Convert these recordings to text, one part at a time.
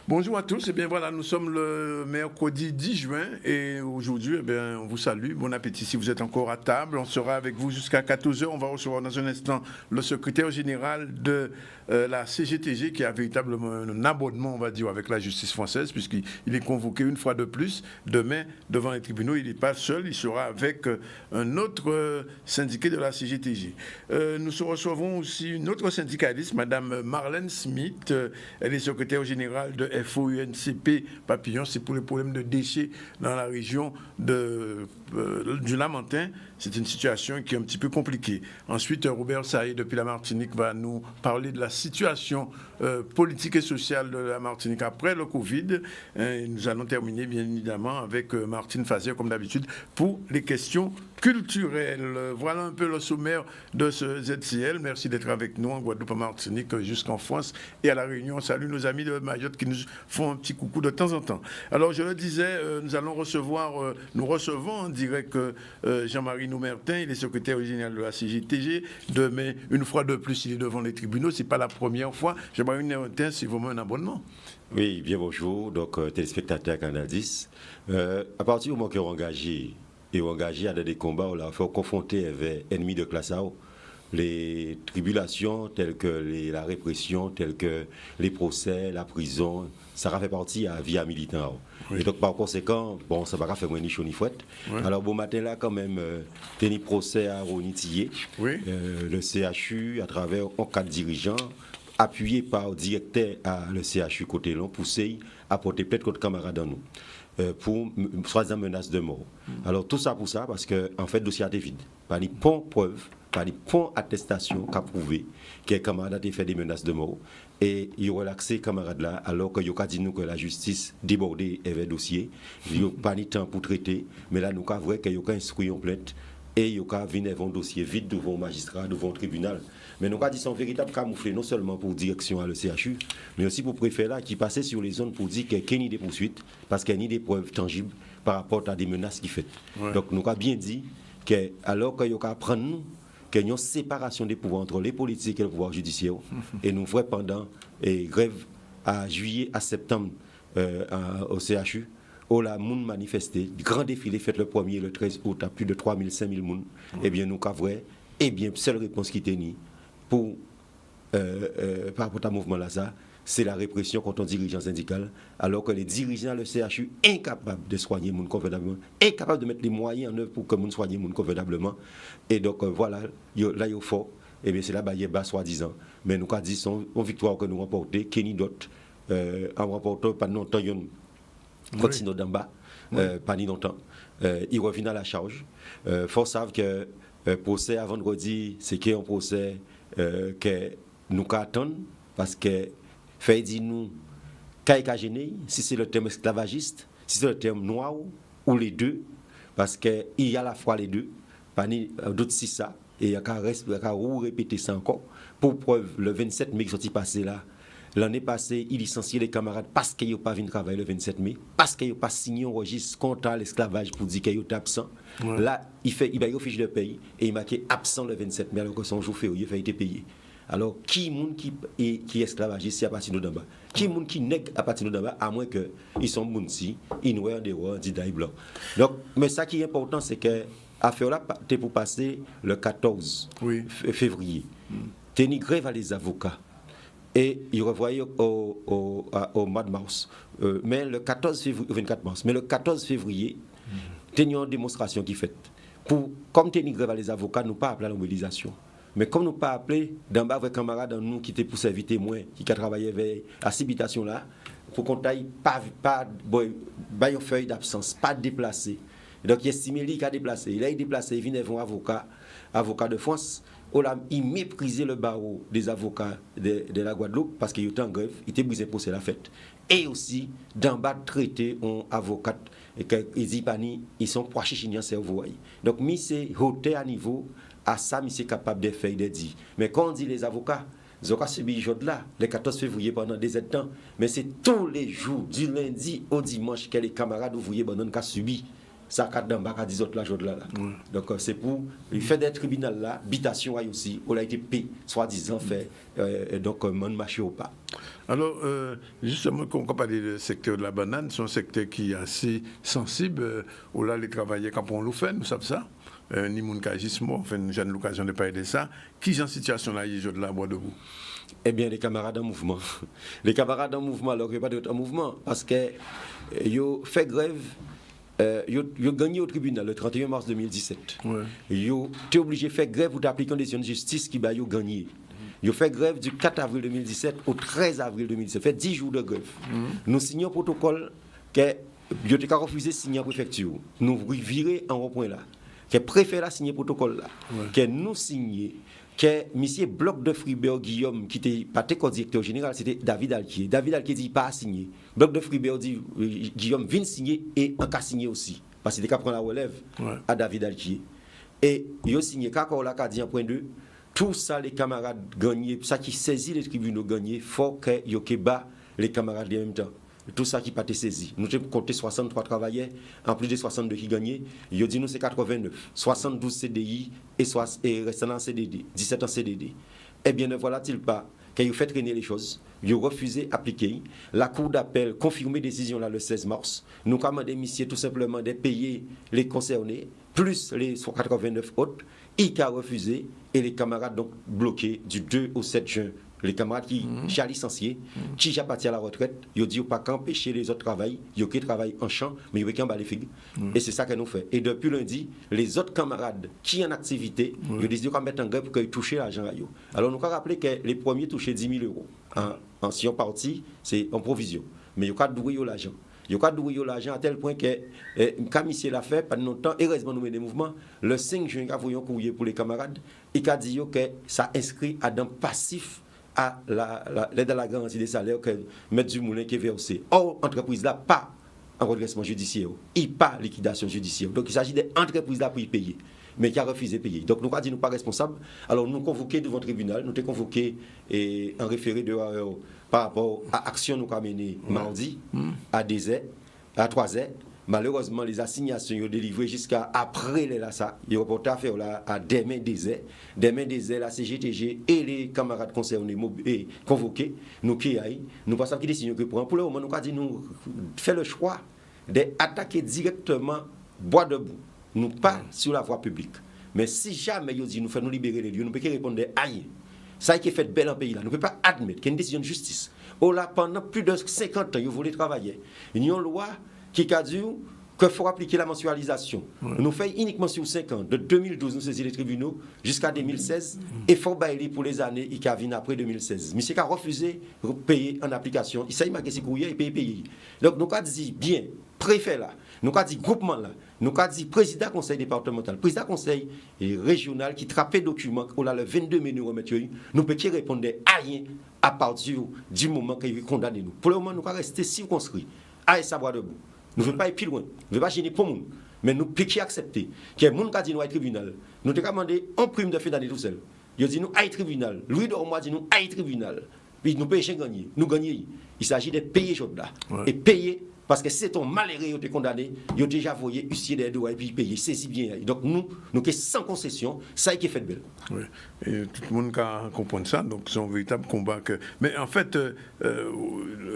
Bonjour à tous, et bien voilà, nous sommes le mercredi 10 juin et aujourd'hui, eh bien, on vous salue, bon appétit si vous êtes encore à table, on sera avec vous jusqu'à 14h, on va recevoir dans un instant le secrétaire général de la CGTG qui a véritablement un abonnement, on va dire, avec la justice française puisqu'il est convoqué une fois de plus demain devant les tribunaux, il n'est pas seul, il sera avec un autre syndiqué de la CGTG. Nous recevons aussi une autre syndicaliste, Madame Marlène Smith, elle est secrétaire générale de FOUNCP Papillon, c'est pour les problèmes de déchets dans la région du Lamentin. C'est une situation qui est un petit peu compliquée. Ensuite, Robert Saïd, depuis la Martinique, va nous parler de la situation politique et sociale de la Martinique après le Covid. Et nous allons terminer, bien évidemment, avec Martine Fazer, comme d'habitude, pour les questions culturelles. Voilà un peu le sommaire de ce ZCL. Merci d'être avec nous en Guadeloupe, en Martinique, jusqu'en France et à La Réunion. Salut nos amis de Mayotte qui nous font un petit coucou de temps en temps. Alors, je le disais, nous recevons en direct Jean-Marie Noumertin, il est secrétaire général de la CGTG. Demain, une fois de plus, il est devant les tribunaux. Ce n'est pas la première fois. Jean-Marie Noumertin, c'est vraiment un abonnement. Oui, bien bonjour, donc téléspectateurs Canal 10. À partir du moment qu'ils ont engagé à des combats, on l'a fait confronter avec ennemis de classe A, les tribulations telles que la répression, telles que les procès, la prison, ça fait partie à la vie militaire. Oui. Et donc par conséquent, bon, ça va pas faire ni chaud ni fouette. Oui. Alors bon matin là quand même, tenu procès à Ronitier, oui. Le CHU à travers un cadre dirigeant, appuyé par le directeur à le CHU côté long, poussé à porter peut-être contre camarades dans nous. Pour soi-disant menace de mort. Alors tout ça pour ça, parce que en fait le dossier est vide. Pas ni pont preuve, pas ni pont attestation qui a prouvé que les camarades ont fait des menaces de mort. Et ils ont relaxé les camarades là, alors qu'ils ont dit nous que la justice débordée avait dossier. Ils n'ont pas ni temps pour traiter, mais là nous avons vrai qu'ils ont instruit en plainte. Et ils ont vu un dossier vide devant le magistrat, devant le tribunal. Mais nous avons dit son véritable camouflet, non seulement pour direction à le CHU, mais aussi pour le préfet là, qui passait sur les zones pour dire qu'il n'y a ni des poursuites, parce qu'il n'y a ni des preuves tangibles par rapport à des menaces qu'il fait. Ouais. Donc nous avons bien dit que, alors qu'il y a prendre nous, qu'il y a une séparation des pouvoirs entre les politiques et le pouvoir judiciaire, et nous ferons pendant grève à juillet à septembre au CHU. La monde manifesté, grand défilé fait le 1er le 13 août à plus de 3 000, 5 000 moun. Eh bien, nous avons seule réponse qui était ni pour par rapport à mouvement là, ça, c'est la répression contre un dirigeant syndical, alors que les dirigeants le CHU incapables de soigner moun convenablement, incapables de mettre les moyens en œuvre pour que moun soigne moun convenablement. Et donc voilà, là il faut, eh bien c'est la barrière bas soi-disant, mais nous avons dit son victoire que nous remportons, Kenny Dot, en remportant pas longtemps. Continue d'en bas, pas ni longtemps. Il revient à la charge. Faut savoir que le procès à vendredi, c'est un procès que nous attendons parce que fait dit nous qu'à gêner si c'est le terme esclavagiste, si c'est le terme noir ou les deux, parce qu'il y a à la fois les deux, pas ni d'autres si ça, et il y a qu'à répéter ça encore. Pour preuve, le 27 mai qui est passé là. L'année passée, il licenciait les camarades parce qu'ils n'ont pas vu travailler le 27 mai, parce qu'ils n'ont pas signé un registre contre l'esclavage pour dire qu'ils étaient absents. Ouais. Là, il a eu fiche de paye et il marqué absent le 27 mai alors que son jour férié a été payé. Alors, qui est esclavagiste à partir de d'en-bas? Qui est qui nègre à partir de d'en-bas, à moins qu'ils sont mounsi, ils nous ont des rois, des blancs. Donc, mais ça qui est important, c'est que l'affaire là, c'est pour passer le 14 février. T'es ni grève à les avocats. Et il revoyait au mois de mars. Mais le 14 février, 24 mars, mais le 14 février, il y a une démonstration qui est faite. Comme il y a grève à les avocats, nous pas appelé à la mobilisation. Mais comme nous pas appelé, d'en bas avec camarades nous qui étaient pour servir témoins, qui a travaillé avec à cette habitation là, pour qu'on n'aille pas une feuille d'absence, pas déplacé. Donc il estimé qu'il a déplacé. Il a déplacé, il vient un avocat de France. Il méprisait le barreau des avocats de la Guadeloupe parce qu'il était en grève, il était brisé pour la fête. Et aussi, d'en bas traité un avocat, et ils sont pour chichiniens cerveau. Donc, c'est hauteur à niveau, à ça, c'est capable de faire des dits. Mais quand on dit les avocats, ils ont subi le jour de là, le 14 février pendant des temps, mais c'est tous les jours, du lundi au dimanche, que les camarades ouvriers ont subi. ça cadre d'en bas, 10 autres là, là. Donc c'est pour le fait des tribunaux là, habitation aussi, on a été payé, soi-disant fait, donc mon marché ou pas. Alors, justement, quand on parle du secteur de la banane, c'est un secteur qui est assez sensible, où là, les travailleurs, quand on le fait, nous savons ça, ni mon cagisme, enfin, j'ai l'occasion de parler de ça, qui est en situation là, ils ont de la bois debout? Eh bien, les camarades en mouvement. Les camarades en mouvement, alors qu'il n'y a pas d'autre mouvement, parce que ils ont fait grève. Ils ont gagné au tribunal le 31 mars 2017. Ils ont été obligés de faire grève pour appliquer une décision de justice qui a gagné. Ils ont fait grève du 4 avril 2017 au 13 avril 2017. Fait 10 jours de grève. Nous signons un protocole que ils ont refusé de signer en préfecture. Nous virons en point là. Que le préfet a signé le protocole là. Que nous signons. Que M. Bloc de Fribert Guillaume, qui était pas co-directeur général, c'était David Alquier. David Alquier dit pas signé. Bloc de Fribert dit Guillaume vient signer et en cas signé aussi. Parce qu'il était qu'à prendre la relève à David Alquier. Et il a signé, quand là, dit en point 2, tout ça, les camarades gagnés, ça qui saisit les tribunaux gagnés, il faut que les camarades en même temps. Tout ça qui n'a pas été saisi. Nous avons compté 63 travailleurs, en plus des 62 qui gagnaient. Ils ont dit nous c'est 89, 72 CDI et restant en CDD, 17 en CDD. Eh bien, ne voilà-t-il pas qu'ils ont fait traîner les choses, ils ont refusé d'appliquer. La Cour d'appel confirmé décision là le 16 mars. Nous avons demandé tout simplement de payer les concernés, plus les 89 autres. Il a refusé et les camarades donc bloqués du 2 au 7 juin. Les camarades qui sont licenciés, qui sont partis à la retraite, ils ont dit pas qu'empêcher les autres travailler, ils ont travaillent en champ, mais ils ont qu'un bas les figues. Et c'est ça que nous fait. Et depuis lundi, les autres camarades qui sont en activité, ils ont décidé de mettre en grève pour qu'ils touchent l'argent à eux. Alors nous avons rappelé que les premiers touchaient 10 000 euros. En si on partit, c'est en provision. Mais ils ont qu'à douiller l'argent. Il y a douiller l'argent à tel point que, comme ici l'a fait, pendant longtemps, heureusement nous menons des mouvements, le 5 juin, nous avons un courrier pour les camarades, il a dit que ça inscrit à un passif à l'aide à la garantie des salaires que M. Dumoulin qui est versé. Or, l'entreprise là pas en redressement judiciaire, il pas liquidation judiciaire. Donc il s'agit d'entreprises là pour y payer, mais qui a refusé de payer. Donc nous avons dit nous pas responsables. Alors nous convoqués devant le tribunal, nous avons convoqué en référé de par rapport à l'action nous avons menée mardi à 2h, à 3h. Malheureusement, les assignations sont délivrées jusqu'à après là, ça. Ils ont reporté à faire là à demain des airs. Demain des airs, la CGTG et les camarades concernés et convoqués, nous qui aillent, nous passons qui décision que pour le moment, nous avons dit nous fait le choix d'attaquer directement bois debout. Nous pas sur la voie publique. Mais si jamais ils disent nous faisons nous libérer les lieux, nous ne pouvons pas répondre à rien. Ça qui est fait bel en pays là, nous ne pouvons pas admettre qu'il y ait une décision de justice. Oh là, pendant plus de 50 ans, ils voulaient travailler. Il y a une loi qui a dit qu'il faut appliquer la mensualisation. Nous faisons uniquement sur 5 ans. De 2012, nous saisissons les tribunaux jusqu'à 2016. Et il faut bailler pour les années qui viennent après 2016. Monsieur a refusé de payer en application. Il s'est marqué ses courriers et payer. Donc nous avons dit bien, préfet là, nous avons dit groupement là, nous avons dit président conseil départemental, président conseil régional qui trappe documents, on a le 22 mai nous remettre, nous ne pouvons pas répondre à rien à partir du moment qu'il condamne nous. Pour le moment, nous allons rester circonscrits à savoir debout. Nous ne voulons pas aller plus loin, nous ne voulons pas gêner pour nous, mais nous pouvons accepter que les gens qui disent nous à tribunal, nous avons demandé en prime de fin d'année tout seul. Ils disent nous à tribunal, Louis Dormois dit nous à tribunal, puis nous payons gagner, nous gagnons. Il s'agit de payer choses là, et payer, parce que si c'est ton malheureux qui est condamné, il a déjà voyé huissier des droits et puis payer, saisis bien. Donc nous sommes sans concession, ça qui est fait belle. Oui, et tout le monde comprend ça, donc c'est un véritable combat. Mais en fait,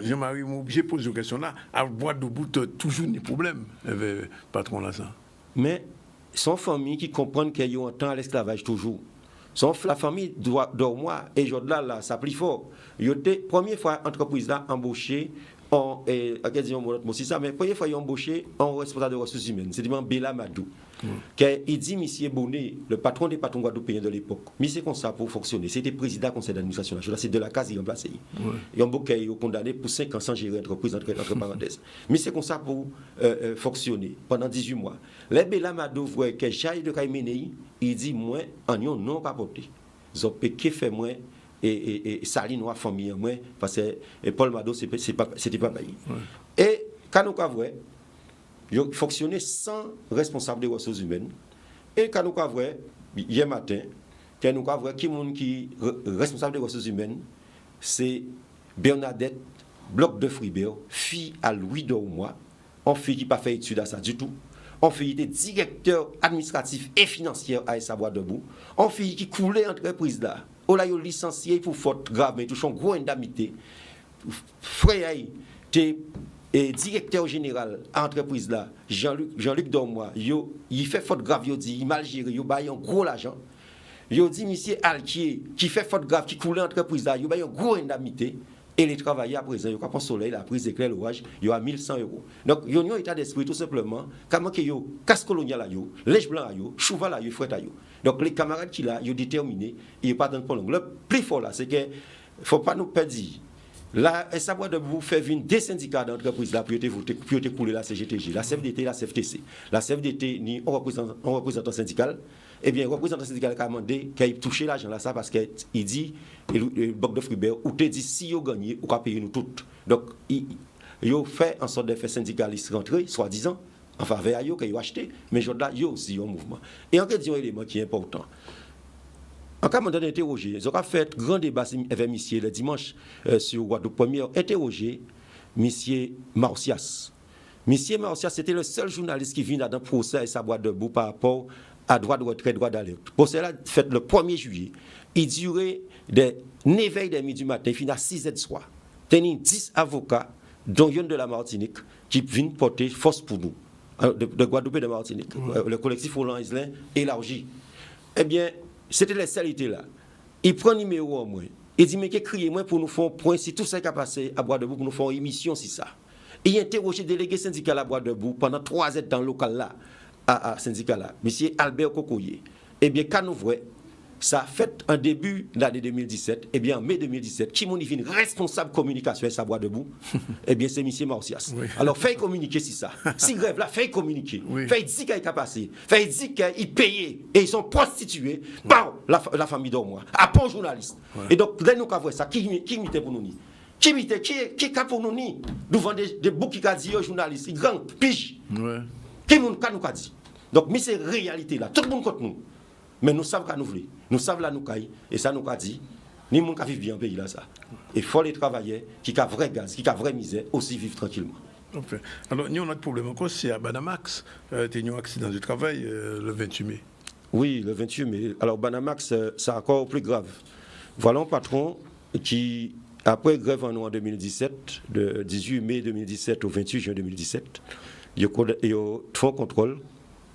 Jean-Marie, j'ai posé une question là, à bois de bout, toujours des problèmes, avec patron là ça. Mais son famille qui comprend qu'il y a un temps à l'esclavage toujours. La famille Dormois et Jodla là, ça plus fort. Il était première fois entreprise là embauché mais la première fois, ils ont embauché un responsable de ressources humaines, c'est Bella Madou. Il dit, monsieur Bonnet, le patron des patrons guadeloupéens de l'époque, mais c'est comme ça pour fonctionner. C'était président du conseil d'administration nationale, c'est de la case, il a remplacé. Ils ont condamné pour 5 ans sans gérer l'entreprise, entre parenthèses. Mais c'est comme ça pour fonctionner pendant 18 mois. Les Bella Madou voient que Jaï de Kaïménéi, il dit, moi, en yon non pas porté. Ils ont péqué fait moins. Et Saline ou famille moi parce que Paul Mado c'était pas pays. Et quand nous avons il fonctionnait sans responsable des ressources humaines et quand nous avons hier matin quand nous avons qui responsable des ressources humaines c'est Bernadette Bloc de Fribert, fille à Louis Dormois, une fille qui n'a pas fait étude à ça du tout, on fait des directeurs administratifs et financiers à Savoir debout, on fait qui coulait entreprise là. On l'a licencié pour faute grave, mais touchons gros indemnité. Frère, et directeur général à l'entreprise là, Jean-Luc Dormois, il fait faute grave, il dit, il mal géré, il a un gros l'argent. Il dit, monsieur Alquier, qui fait faute grave, qui coule l'entreprise là, il a un gros indemnité. Et les travailleurs à présent, ils ont soleil, la prise d'éclair, l'orage, il y a 1100 €. Donc, il y a un état d'esprit tout simplement, comment que yo, casse colonial à yo, lèche blanc à yo, chouval à yo, fouette à yo. Donc, les camarades qui là, ils ont déterminé, ils n'ont pas dans le long. Le plus fort là, c'est que, il ne faut pas nous perdre. Là, Savoir debout fait venir des syndicats d'entreprise là pour te couler la CGTG, la CFDT, la CFTC. La CFDT ni un représentant syndical. Eh bien, le représentant syndical a demandé qu'il touche l'argent là ça parce qu'il dit, le Banque de Fribert, ou te dit si vous gagnez, vous pouvez payer nous toutes. Donc, il fait en sorte de faire syndicaliste rentrer, soi-disant, en faveur de eux qu'ils ont acheté, mais il y a aussi un mouvement. Et en question, un élément qui est important. En cas d'interroger, ils ont fait un grand débat avec monsieur le dimanche sur Guadeloupe Première, interroger monsieur Marcias. Monsieur Marcias, c'était le seul journaliste qui vient dans le procès à Savoir debout par rapport à droit de retrait, droit d'alerte. Le procès là, fait le 1er juillet. Il durait des 9h des midi du matin, il finit à 6h du soir. Il y a 10 avocats, dont un de la Martinique, qui viennent porter force pour nous, de Guadeloupe et de Martinique. Le collectif Roland Islin élargi. Eh bien, c'était les seuls là. Il prend un numéro en moins. Il dit, mais qu'est-ce criez moi pour nous faire un point si tout ça qui a passé à Bois-Debout pour nous faire une émission, si ça. Et il a interrogé le délégué syndical à Bois-Debout pendant 3 ans dans le local là, à syndicat là, M. Albert Kokoye. Eh bien, quand nous voyons, ça a fait en début de l'année 2017, eh bien en mai 2017, qui m'ont dit responsable communication à Savoir debout, eh bien c'est M. Marcias. Oui. Alors, faites communiquer si ça. Si grève là, faites communiquer. Oui. Faites dire qu'il a passé. Faites dire qu'ils payent et ils sont prostitués par la famille d'Ormois, à bon journaliste. Ouais. Et donc, là, nous avons ça. Qui imite pour nous ni? Qui imite? Qui est pour nous ni? Nous vendons des boucs qui ont dit aux journalistes, ils grimpent, pige. Ouais. Qui nous a dit? Donc, mais c'est réalité là. Tout le monde contre nous. Mais nous savons qu'à nous voulons. Nous savons là nous caille. Et ça nous a dit, ni monde qui vit bien en pays là ça. Il faut les travailler, qui a vrai gaz, qui a vraie misère, aussi vivre tranquillement. Okay. Alors, nous, on a un problème encore, c'est à Banamax. Tu as eu un accident du travail le 28 mai. Oui, le 28 mai. Alors, Banamax, c'est encore plus grave. Voilà un patron qui, après grève en 2017, de 18 mai 2017 au 28 juin 2017, il a fait un contrôle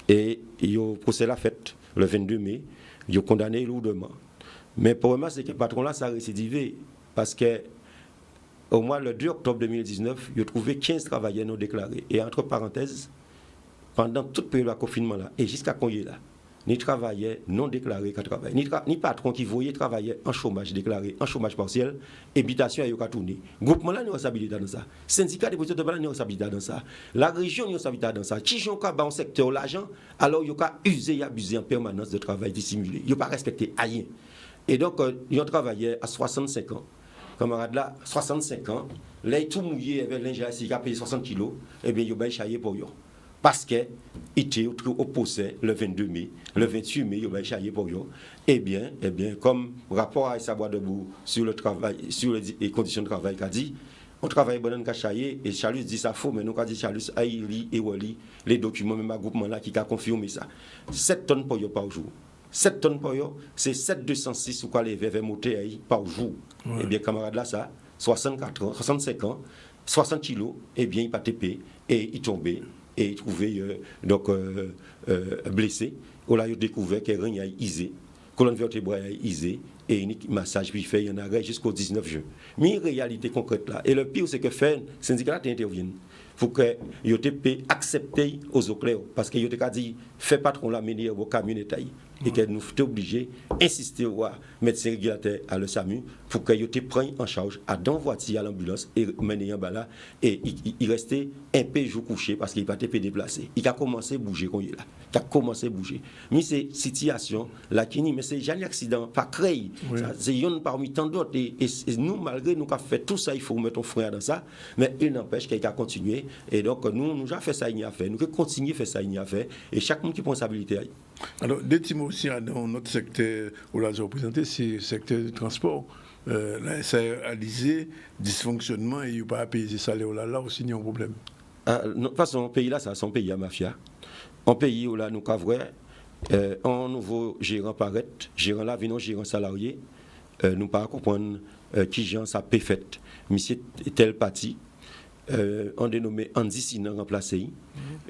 et il a procès la fête. Le 22 mai, ils ont condamné lourdement. Mais pour moi, c'est que le patron-là, ça a récidivé. Parce qu'au mois le 2 octobre 2019, ils ont trouvé 15 travailleurs non déclarés. Et entre parenthèses, pendant toute période de confinement-là, et jusqu'à quand il est là, ni travailleurs non déclarés qui travaillent, ni patron qui voyait travailler en chômage déclaré, en chômage partiel, habitation à tourner. Groupement là, nous responsabilité dans ça. Syndicat des producteurs de nous responsabilité dans ça. La région nous responsabilité dans ça. Qui j'en cas dans le secteur l'argent, alors il y a usé et abusé en permanence de travail dissimulé. Il n'y a pas respecté rien. Et donc, ils ont travaillé à 65 ans. Camarade là, 65 ans, là, tout mouillé avec l'ingénieur qui a payé 60 kilos, et bien, il a chaillé pour eux. Parce qu'il était opposé le 22 mai, le 28 mai, il a chaillé pour eux. Eh bien, comme rapport à Savoir debout sur le travail, sur les conditions de travail qu'a dit, on travaille bon en chaillé, et Chalus dit ça faux, mais nous, quand dit Chalus, il lit et relit les documents, même un groupement là qui a confirmé ça. 7 tonnes pour eux par jour. 7 tonnes pour eux, c'est 7,206 ou quoi les verres montés par jour. Ouais. Eh bien, camarade là, ça, 64 ans, 65 ans, 60 kilos, eh bien, il pas TP, et il tombait. Et il trouvait blessé. On a découvert qu'il y a isé, colonne vertébrale isée, et un massage puis fait, il y en a jusqu'au 19 juin. Mais une réalité concrète là. Et le pire, c'est que fait, le syndicat intervient. Il faut que l'IOTP accepte aux eaux claires. Parce que l'IOTP a dit, fait patron la mener au camionnette. Et que nous sommes obligés d'insister au médecin régulateur à le SAMU pour que l'IOTP prenne en charge à dans voiture à l'ambulance et mener en bas là. Et il restait un peu jour couché parce qu'il n'a pas été déplacé. Il a commencé à bouger quand il est là. Il a commencé à bouger. Mais c'est une situation là qui mais c'est jamais un accident, pas créé. Oui. C'est une parmi tant d'autres. Et nous, malgré nous avons fait tout ça, il faut mettre un frein dans ça. Mais il n'empêche qu'il a continué. Et donc, nous avons fait ça, il y a fait. Nous avons continué à faire ça, il y a fait. Et chaque monde qui prend sa responsabilité. Alors, des petits mots aussi dans notre secteur, où là, j'ai représenté, c'est le secteur du transport. Là, ça a réalisé dysfonctionnement et il n'y a pas à payer ces salaires là aussi, il y a un problème. De toute façon, le pays là, c'est un pays à mafia. en pays où là, nous avons un nouveau gérant paraît, gérant là, non gérant salarié, nous ne pas comprendre qui gens ça peut faire. Monsieur tel parti, on dénommé Andy Sinan remplacé.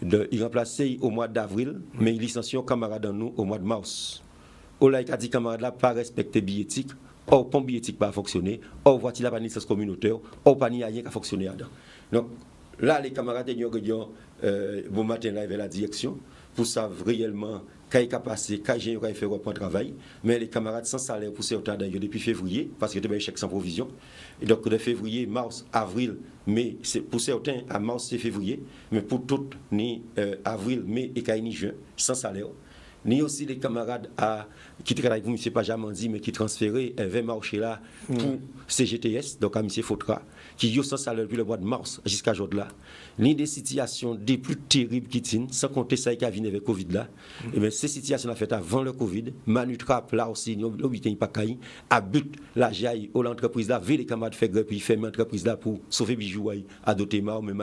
Il remplacé au mois d'avril, mais il licencie un camarade en nous au mois de mars. Ola il a dit camarade là pas respecter billettique, or pont billettique pas fonctionner, or voiture là pas licence communautaire, or pas ni rien qui fonctionner dedans. Donc là les camarades ils ont bon matin là vers la direction pour savoir réellement quand il a passé, quand j'ai fait reprendre travail, mais les camarades sans salaire pour certains d'ailleurs depuis février, parce que c'était un chèque sans provision. Et donc de février, mars, avril, mai, c'est pour certains à mars c'est février, mais pour toutes ni avril, mai et ni juin sans salaire. Ni aussi les camarades qui travaillent pour M. Pajamandi, mais qui transféraient vers marché là pour CGTS, donc à M. Fautra, qui ont sans salaire depuis le mois de mars jusqu'à aujourd'hui là. Ni des situations des plus terribles qui tiennent, sans compter ça qui a venu avec le Covid là. Et bien ces situations ont fait avant le Covid, Manutrap là aussi, l'hôpital pas caillé, à but la jaille aux entreprises là, vu les camarades faire grève, puis fermer l'entreprise là pour sauver bijoux à doter mais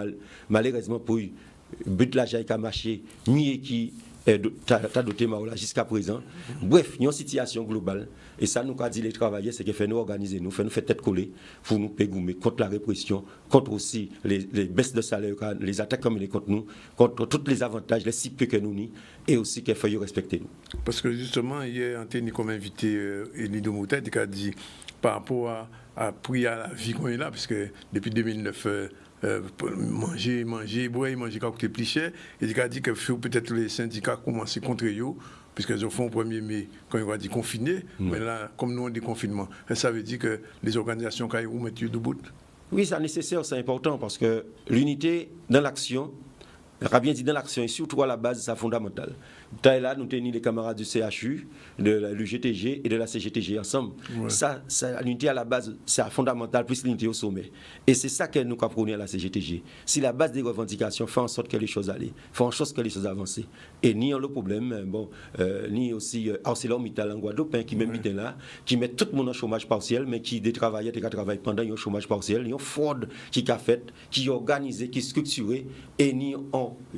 malheureusement pour but la jaille qui a marché, ni qui t'as doté là jusqu'à présent. Bref, il y a une situation globale. Et ça, nous a dit les travailleurs, c'est que fait nous organiser, nous faire tête collée pour nous pégoumer contre la répression, contre aussi les baisses de salaire, les attaques comme les contre nous, contre tous les avantages, les si peu que nous ni, et aussi qu'il faut respecter nous. Parce que justement, hier, Anthony, comme invité, Elido Moutet, il a dit par rapport à prix à la vie qu'on est là, parce que depuis 2009, manger, boire, manger quand c'est plus cher. Et il a dit que peut-être les syndicats commencent contre eux, puisqu'ils ont fait un 1er mai, quand ils ont dit confiné, mais là, comme nous on dit confinement, ça veut dire que les organisations, quand ils mettent debout. Oui, c'est nécessaire, c'est important, parce que l'unité dans l'action, bien dit dans l'action, et surtout à la base, c'est fondamental. Là, nous tenons les camarades du CHU, de l'UGTG et de la CGTG ensemble. Ouais. Ça, l'unité à la base, c'est fondamental, plus l'unité au sommet. Et c'est ça que nous comprenons à la CGTG. Si la base des revendications fait en sorte que les choses allaient, fait en sorte que les choses avancent. Et ni le problème, ni aussi ArcelorMittal en Guadeloupe, qui même là, qui met tout le monde en chômage partiel, mais qui des travailleurs qui travaillent pendant un chômage partiel, il y a une fraude qui a fait, qui est organisée, qui est structurée, et ni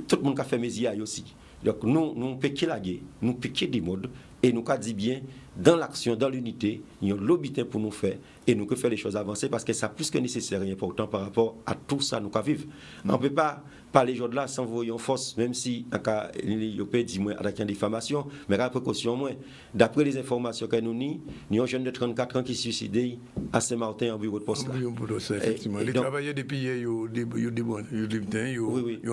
tout le monde qui a fait mes IA aussi. Donc nous piquons la guerre, nous piquons des modes et nous dit bien dans l'action, dans l'unité, il y a un lobby pour nous faire et nous faire les choses avancer parce que c'est plus que nécessaire et important par rapport à tout ça nous vivre. On ne peut pas parler aujourd'hui là sans voyer en force, même si il peut dire avec une diffamation, mais la précaution moins. D'après les informations que nous avons, il y a un jeune de 34 ans qui s'est suicidé à Saint-Martin en bureau de poste. Effectivement. Les travailleurs depuis hier, ils ont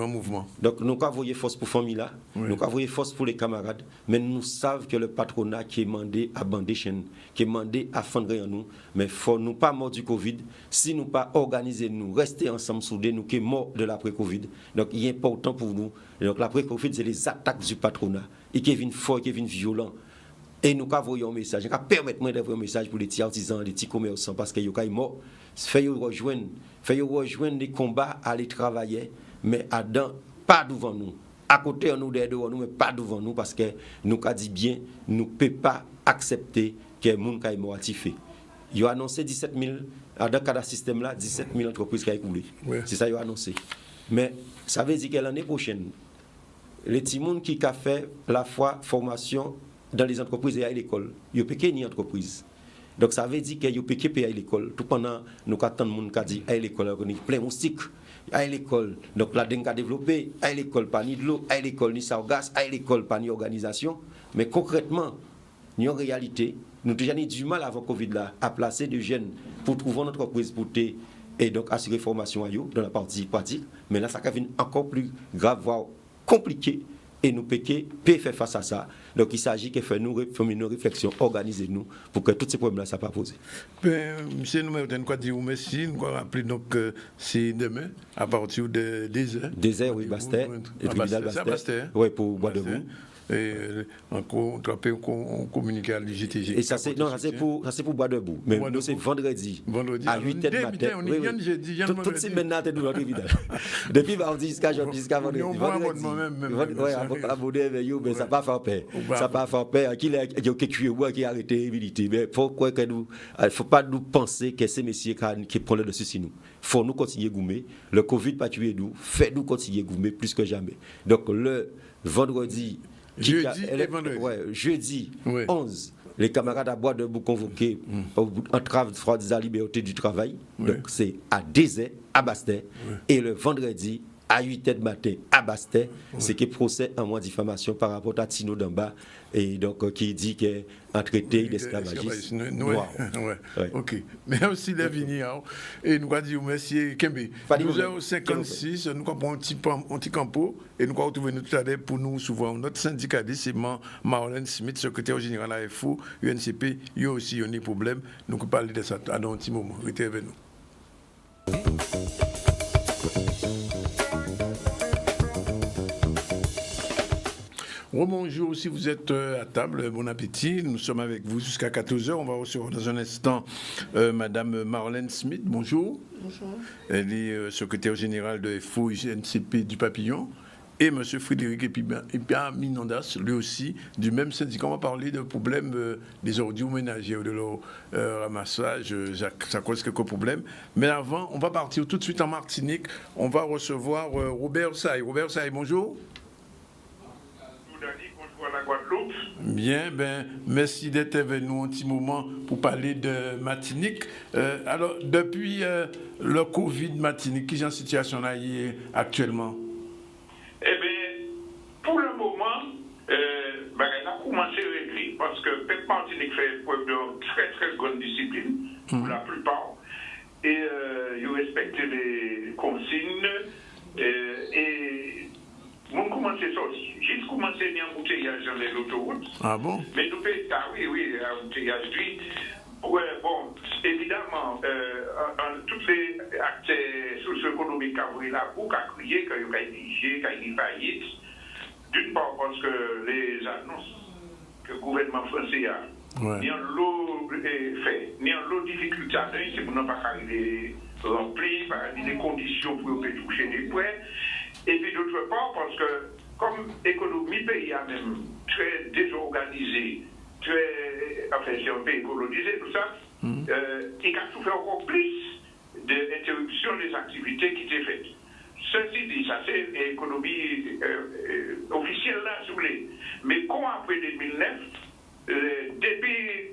un mouvement. Donc nous avons voyé force pour la famille là, nous avons voyé force pour les camarades, mais nous savons que le patronat qui est demandé à bander chaîne, qui est demandé à fendre en nous, mais il faut nous pas mort du Covid, si nous pas organiser nous, rester ensemble soudés, nous qui est mort de l'après-Covid. Donc il est important pour nous. Donc l'après-Covid, c'est les attaques du patronat, et qui viennent fort, qui viennent violents. Et nous avons un message, nous permettre d'avoir un message pour les petits artisans, les petits commerçants, parce qu'ils sont morts. Fait rejoindre les combats, aller travailler, mais pas devant nous. À côté de nous, derrière nous, mais pas devant nous, parce que nous avons dit bien, nous ne pouvons pas accepter que les gens soient mortifiés. Ils ont annoncé 17 000, dans le cas de ce système-là, 17 000 entreprises qui ont écoulé. Ouais. C'est ça qu'ils ont annoncé. Mais ça veut dire que l'année prochaine, les petits gens qui ont fait la formation dans les entreprises et à l'école, ils ont payé une entreprise. Donc ça veut dire qu'ils ont payé à l'école. Tout pendant nous avons des gens qui ont dit à l'école, on est plein de moustiques. À l'école, donc la dengue a développé, à l'école, pas ni de l'eau, à l'école, ni sargasse, à l'école, pas ni organisation. Mais concrètement, en réalité, nous avons déjà du mal avant Covid là, à placer des jeunes pour trouver une entreprise pour et donc assurer formation à eux dans la partie pratique. Mais là, ça devient encore plus grave, voire compliqué. Et nous pouvons faire face à ça. Donc il s'agit de faire une réflexion, organiser nous pour que tous ces problèmes-là ne soient pas posés. Monsieur, nous avons dit merci. Nous avons rappelé que c'est demain, à partir de 10h. 10h, oui, Bastère. Et puis Vidal Bastère. Oui, pour Bois de Boue. on communique à l'IGTG. Et ça, c'est pour Bois debout. Mais nous, c'est vendredi. À 8h du matin. Oui. Tout ce maintenant, tu es dans l'évidence. Depuis mardi jusqu'à vendredi. Vendredi. Oui, abonné avec vous, mais ça n'a pas fait peur. Ça n'a pas fait peur. Qui a qui a arrêté l'évidité. Mais il ne faut pas nous penser que ces messieurs qui prennent le dessus sur nous. Il faut nous continuer à goumer. Le Covid n'a pas tué nous. Fait-nous continuer à goumer plus que jamais. Donc, le vendredi. Jeudi 11, les camarades à Bois debout convoqués pour entrave de la liberté du travail. Donc c'est à 10h à Bastet. Et le vendredi à 8h du matin à Bastet, c'est qui procès en moins diffamation par rapport à Tino Damba et donc qui dit qu'il a traité d'esclavagisme noir. Ok. Mais aussi les vignerons. Et nous allons dire merci Kembe. 12h56, nous avons un petit campo et nous allons retrouver nous tout à l'heure pour nous souvent. Notre syndicaliste, c'est Marlène Smith, secrétaire général à FO, UNCP. Il y a aussi un problème. Nous allons parler de ça dans un petit moment. Restez avec nous. Bonjour, si vous êtes à table, bon appétit. Nous sommes avec vous jusqu'à 14h. On va recevoir dans un instant Madame Marlène Smith. Bonjour. Bonjour. Elle est secrétaire générale de FO UNCP du Papillon. Et M. Frédéric Epiminondas, lui aussi, du même syndicat. On va parler de problèmes des ordures ménagères, de leur ramassage. Ça cause quelques problèmes. Mais avant, on va partir tout de suite en Martinique. On va recevoir Robert Saï. Robert Saï, bonjour. Bien, merci d'être avec nous un petit moment pour parler de Martinique. Alors, depuis le Covid Martinique, quelle est la situation là actuellement? Eh bien, pour le moment, on a commencé à régler parce que le Martinique fait preuve de très très grande discipline pour la plupart et ils respectent les consignes et on commence à sortir. J'ai commencé à faire un embouteillage dans les autoroutes. Ah bon? Mais nous faisons, oui, un embouteillage. Ouais, bon, évidemment, tous les acteurs socio-économiques qui ont la boucle à crier qu'il y a exigé, qu'il y a une faillite. D'une part parce que les annonces que le gouvernement français a, ni en l'eau fait, ni en l'eau difficulté à donner, c'est pour ne pas arriver rempli, par des conditions pour toucher des points. Et puis d'autre part, parce que comme l'économie pays a même très désorganisée, enfin c'est un pays colonisé, tout ça, il a tout fait encore plus d'interruption des activités qui étaient faites. Ceci dit, ça c'est l'économie officielle là, si vous voulez. Mais quand après 2009, depuis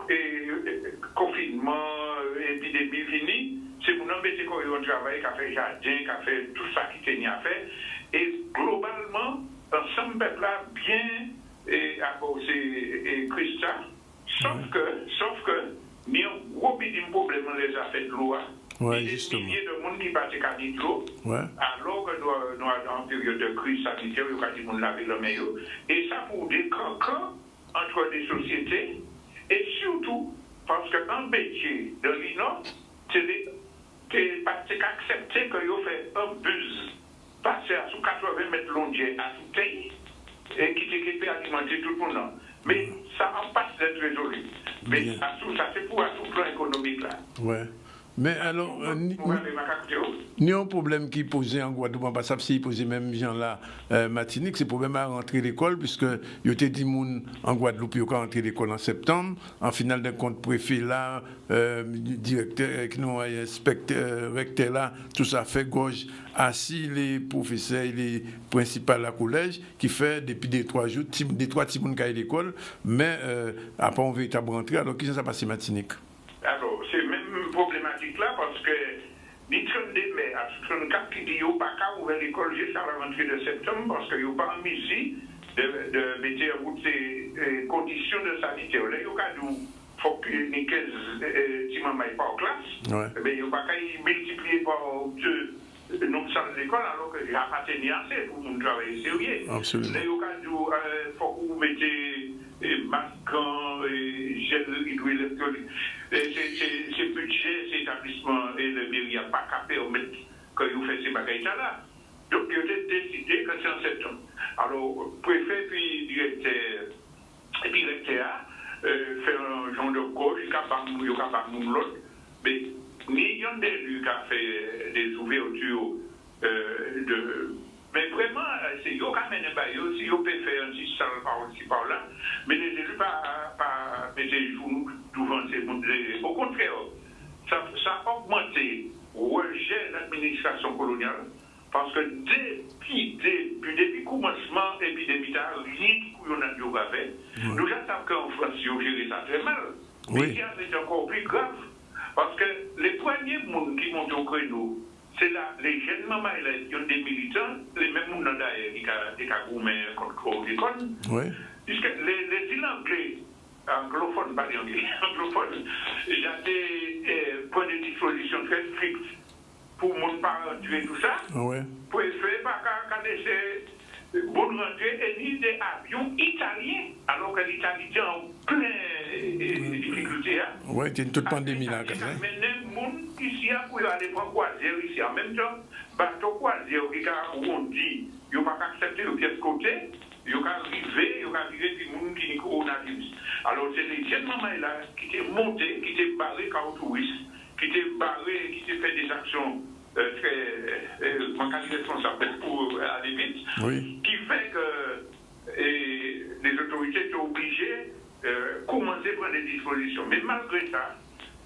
confinement, épidémie finie, c'est pour nous mettre qu'on travail, qui a fait jardin, qui a fait tout ça qui tenait à faire. Et globalement, ensemble, peuple là bien apporté Christa, sauf que, nous avons gros problème dans les affaires de l'eau. Il y a des milliers de monde qui passent à de l'eau, alors que nous sommes en période de crise sanitaire, il y a des gens qui lavent le meilleur. Et ça pour des cancans entre les sociétés, et surtout parce que dans le métier de l'INO, c'est accepté que vous fait un bus passer à sous 80 mètres longueur à sous taille et qui peut alimenter tout le monde. Mais ça en passe d'être résolu. Mais ça c'est pour un plan économique là. Ouais. Mais alors, ni un problème qui posait en Guadeloupe, parce que si posait même gens là, Martinique, c'est problème à rentrer l'école, puisque il y a des gens en Guadeloupe qui ont rentré l'école en septembre. En finale de compte, préfet là, directeur, qui nous inspecteur, recteur là, tout ça fait gauche, assis les professeurs et les principaux à la collège, qui fait depuis des 3 jours, des 3 petits gens qui à l'école, mais après on véritable rentrée. Alors, qu'est-ce qui s'est passé Martinique? Alors, c'est même problématique là parce que ni 32 mai à 34 qui dit pas qu'à ouvrir l'école jusqu'à la rentrée de septembre parce qu'il n'y a pas en ici de mettre en route ces conditions de sanitaire. Là, il y a faut que les 15 petits mamans pas en classe, mais il n'y a pas qu'à multiplier par 2 le nombre de l'école alors que j'ai appartenu assez pour nous travailler sérieux. Absolument. Là, il faut que vous mettez masquant, gel hydroélectronique. Ces budgets, ces établissements et le mairie n'a pas qu'à permettre que vous fassiez ces bagages là. Donc, il a décidé que c'est en septembre. Alors, préfet puis directeur fait un genre de coach, il a capable de l'autre, mais ni y'en d'élu qui a fait des ouvertures de. Mais vraiment, c'est eux qui amènent pas eux, si eux peuvent faire un petit salle par là, mais les élus pas mettre les genoux devant ces mondes. Au contraire, ça a augmenté le rejet de l'administration coloniale, parce que depuis le commencement de l'épidémie, rien qu'on a fait, nous savons qu'en France, ils ont géré ça très mal. Mais c'est encore plus grave, parce que les premiers monde qui montent au créneau, c'est là, les jeunes mamans, ils ont des militants, les mêmes gens d'ailleurs, qui ont gourmé contre l'école. Puisque les îles anglais, anglophones, pas les anglais, anglophones, ils ont pris des dispositions très strictes pour ne pas tuer tout ça. Pour faire pas qu'à laisser bonne rentrée et ni des avions italiens, alors que l'Italie est en pleine difficulté. Oui, c'est une toute pandémie là. Mais les gens ici, pour aller prendre croisière ici, en même temps, bateau croisière, où on dit, ils n'ont pas accepté le pied de côté, ils ont arrivé des gens qui ont coronavirus. Alors, c'est les jeunes mamans là qui étaient montés, qui étaient barrés comme touristes, qui étaient barrés, qui étaient fait des actions très responsables pour aller vite, qui fait que les autorités étaient obligées de commencer à prendre des dispositions. Mais malgré ça,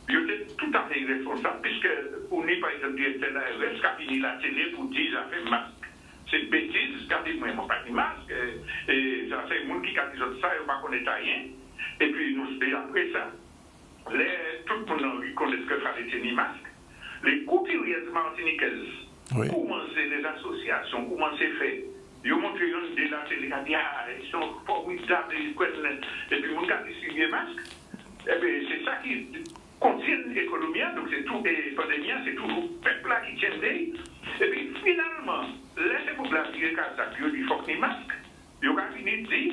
ils étaient tout à fait irresponsables, puisque on est par exemple directeur de l'ARS qui a fini la télé pour dire qu'ils ont fait masque. C'est une bêtise, regardez-moi, ils n'ont pas de masque, et ça c'est le monde qui a dit ça, ils ne connaissent rien. Et puis après ça, tout le monde reconnaît que fallait tenir masque. Les coupurières martiniquaises, comment c'est les associations, comment c'est fait. Ils ont montré de la télé, ils sont formidables, et puis ils ont distribué les masques. Et bien, c'est ça qui contient l'économie, donc c'est tout, et pandémie, c'est tout le peuple là qui tient des. Et puis finalement, laissez vous dire qu'il faut qu'il y ait des masques. Ils ont fini de dire,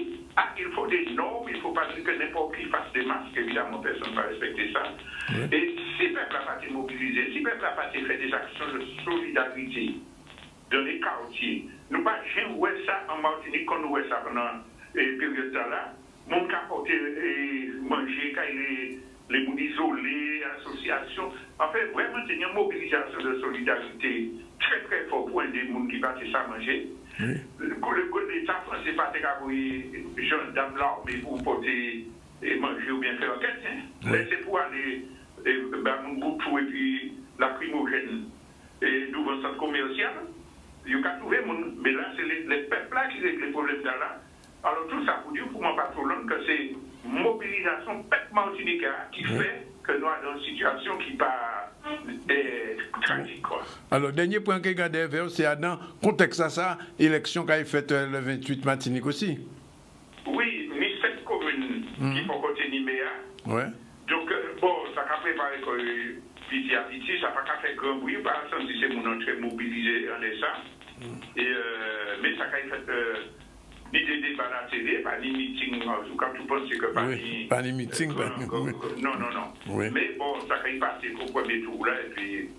il faut des normes, il ne faut pas dire que n'importe qui fasse des masques, évidemment, personne ne va respecter ça. Et si le peuple n'a pas été mobilisé, si le peuple n'a pas fait des actions de solidarité dans les quartiers, nous ne pouvons jamais voir ça en Martinique, quand nous voyons ça pendant les périodes là, mon cas porter et manger, quand les gens isolés, associations, en fait, vraiment, c'est une mobilisation de solidarité très très forte pour aider les gens qui battent ça manger. Le l'État français pas envoyer les gendarmes l'armée pour porter et manger ou bien faire enquête. C'est pour aller mon et puis la primogène et devant le centre commercial. Il y a trouvé, mais là, c'est les peuples là qui règlent les problèmes là. Alors tout ça pour dire, pour moi pas trop long, que c'est mobilisation peuple martiniquais qui fait que nous sommes dans une situation qui n'est pas tragique. Alors, dernier point que regardez, c'est dans le contexte de ça, l'élection qui a été faite le 28 Martinique aussi. Oui, mais cette commune qui faut continuer Méa. Donc, bon, ça a préparé petit à petit, ça n'a pas fait grand bruit, par exemple, si c'est mon entrée mobilisé en ça. Mais ça a fait ni des débats à la télé, pas ni meetings, quand tu penses que pas ni meetings. Non. Mais bon, ça a passé au premier tour là, et puis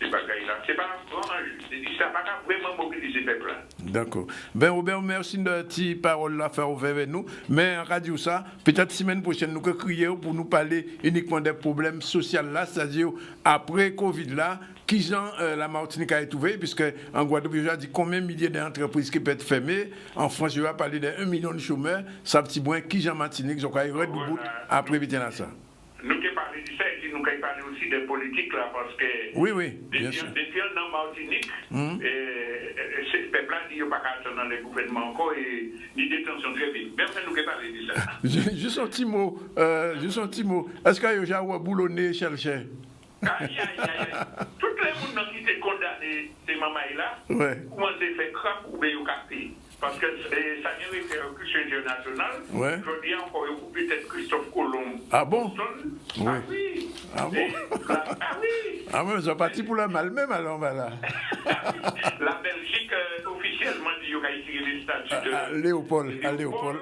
c'est pas là. C'est pas un grand enjeu. Ça n'a pas vraiment mobilisé le peuple là. D'accord. Ben Robert, merci de tes paroles là faire ouvert avec nous. Mais en radio ça, peut-être semaine prochaine nous crier pour nous parler uniquement des problèmes sociaux là, c'est-à-dire après Covid là, qui genre la Martinique a été ouverte, puisque en Guadeloupe, je dit combien de milliers d'entreprises qui peuvent être fermées. En France, je vais parler de 1 million de chômeurs. Ça petit point qui genre Martinique, ils ont debout après éviter ça. Nous qui parlons de ça, et nous qui parlons aussi de politique là, parce que oui, bien sûr. Depuis dans Martinique, ces peuples-là disent pas qu'à dans les gouvernements encore et ni détention très vite. Même si nous qui parlons de ça. Juste un petit mot. Est-ce qu'il y a déjà un boulonné cherché? Aïe. Toutes les gens qui étaient condamnés, ces mamans-là, comment c'est fait crabe ou bien au café? Parce que ça vient de faire un cursus international. Je dis encore, peut-être Christophe Colomb. Ah bon? Ah oui. Ah bon? Ah oui, ils sont partis pour le mal même alors, voilà. La Belgique, officiellement, dit qu'il a tiré les statuts de... Léopold,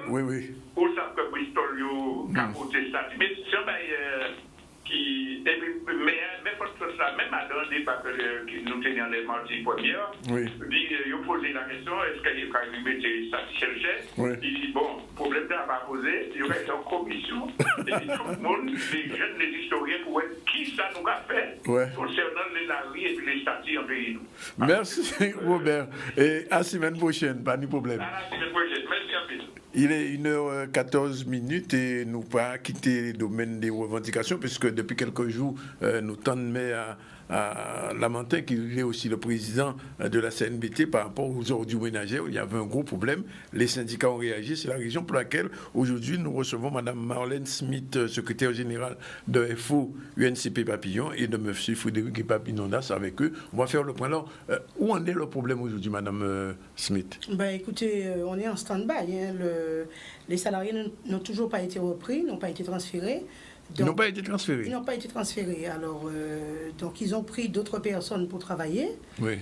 oui. Au savent que Bristol, il a capoté les statuts. Mais c'est un bail qui... Mais même ça, même à dans le débat que nous tenions les mardis premières, ils ont posé la question, est-ce qu'il y a une mettre ça chercher? Il dit, bon, problème n'a pas posé, il y aurait une commission, et puis tout le monde, les jeunes, les historiens, pour voir qui ça nous a fait concernant les laveries et puis les statuts en pays. Merci, Robert. Et à la semaine prochaine, pas de problème. À la semaine prochaine, merci un peu. Il est 1h14 et nous pas quitter le domaine des revendications puisque depuis quelques jours, nous tendons à lamenter qu'il est aussi le président de la CNBT par rapport aux ordures ménagères. Il y avait un gros problème. Les syndicats ont réagi. C'est la raison pour laquelle aujourd'hui nous recevons Mme Marlène Smith, secrétaire générale de FO UNCP Papillon et de M. Frédéric Papinondas avec eux. On va faire le point. Alors, où en est le problème aujourd'hui, Mme Smith? Écoutez, on est en stand-by. Les salariés n'ont toujours pas été repris, n'ont pas été transférés. Ils n'ont pas été transférés. Ils n'ont pas été transférés. Alors, donc, ils ont pris d'autres personnes pour travailler. Oui.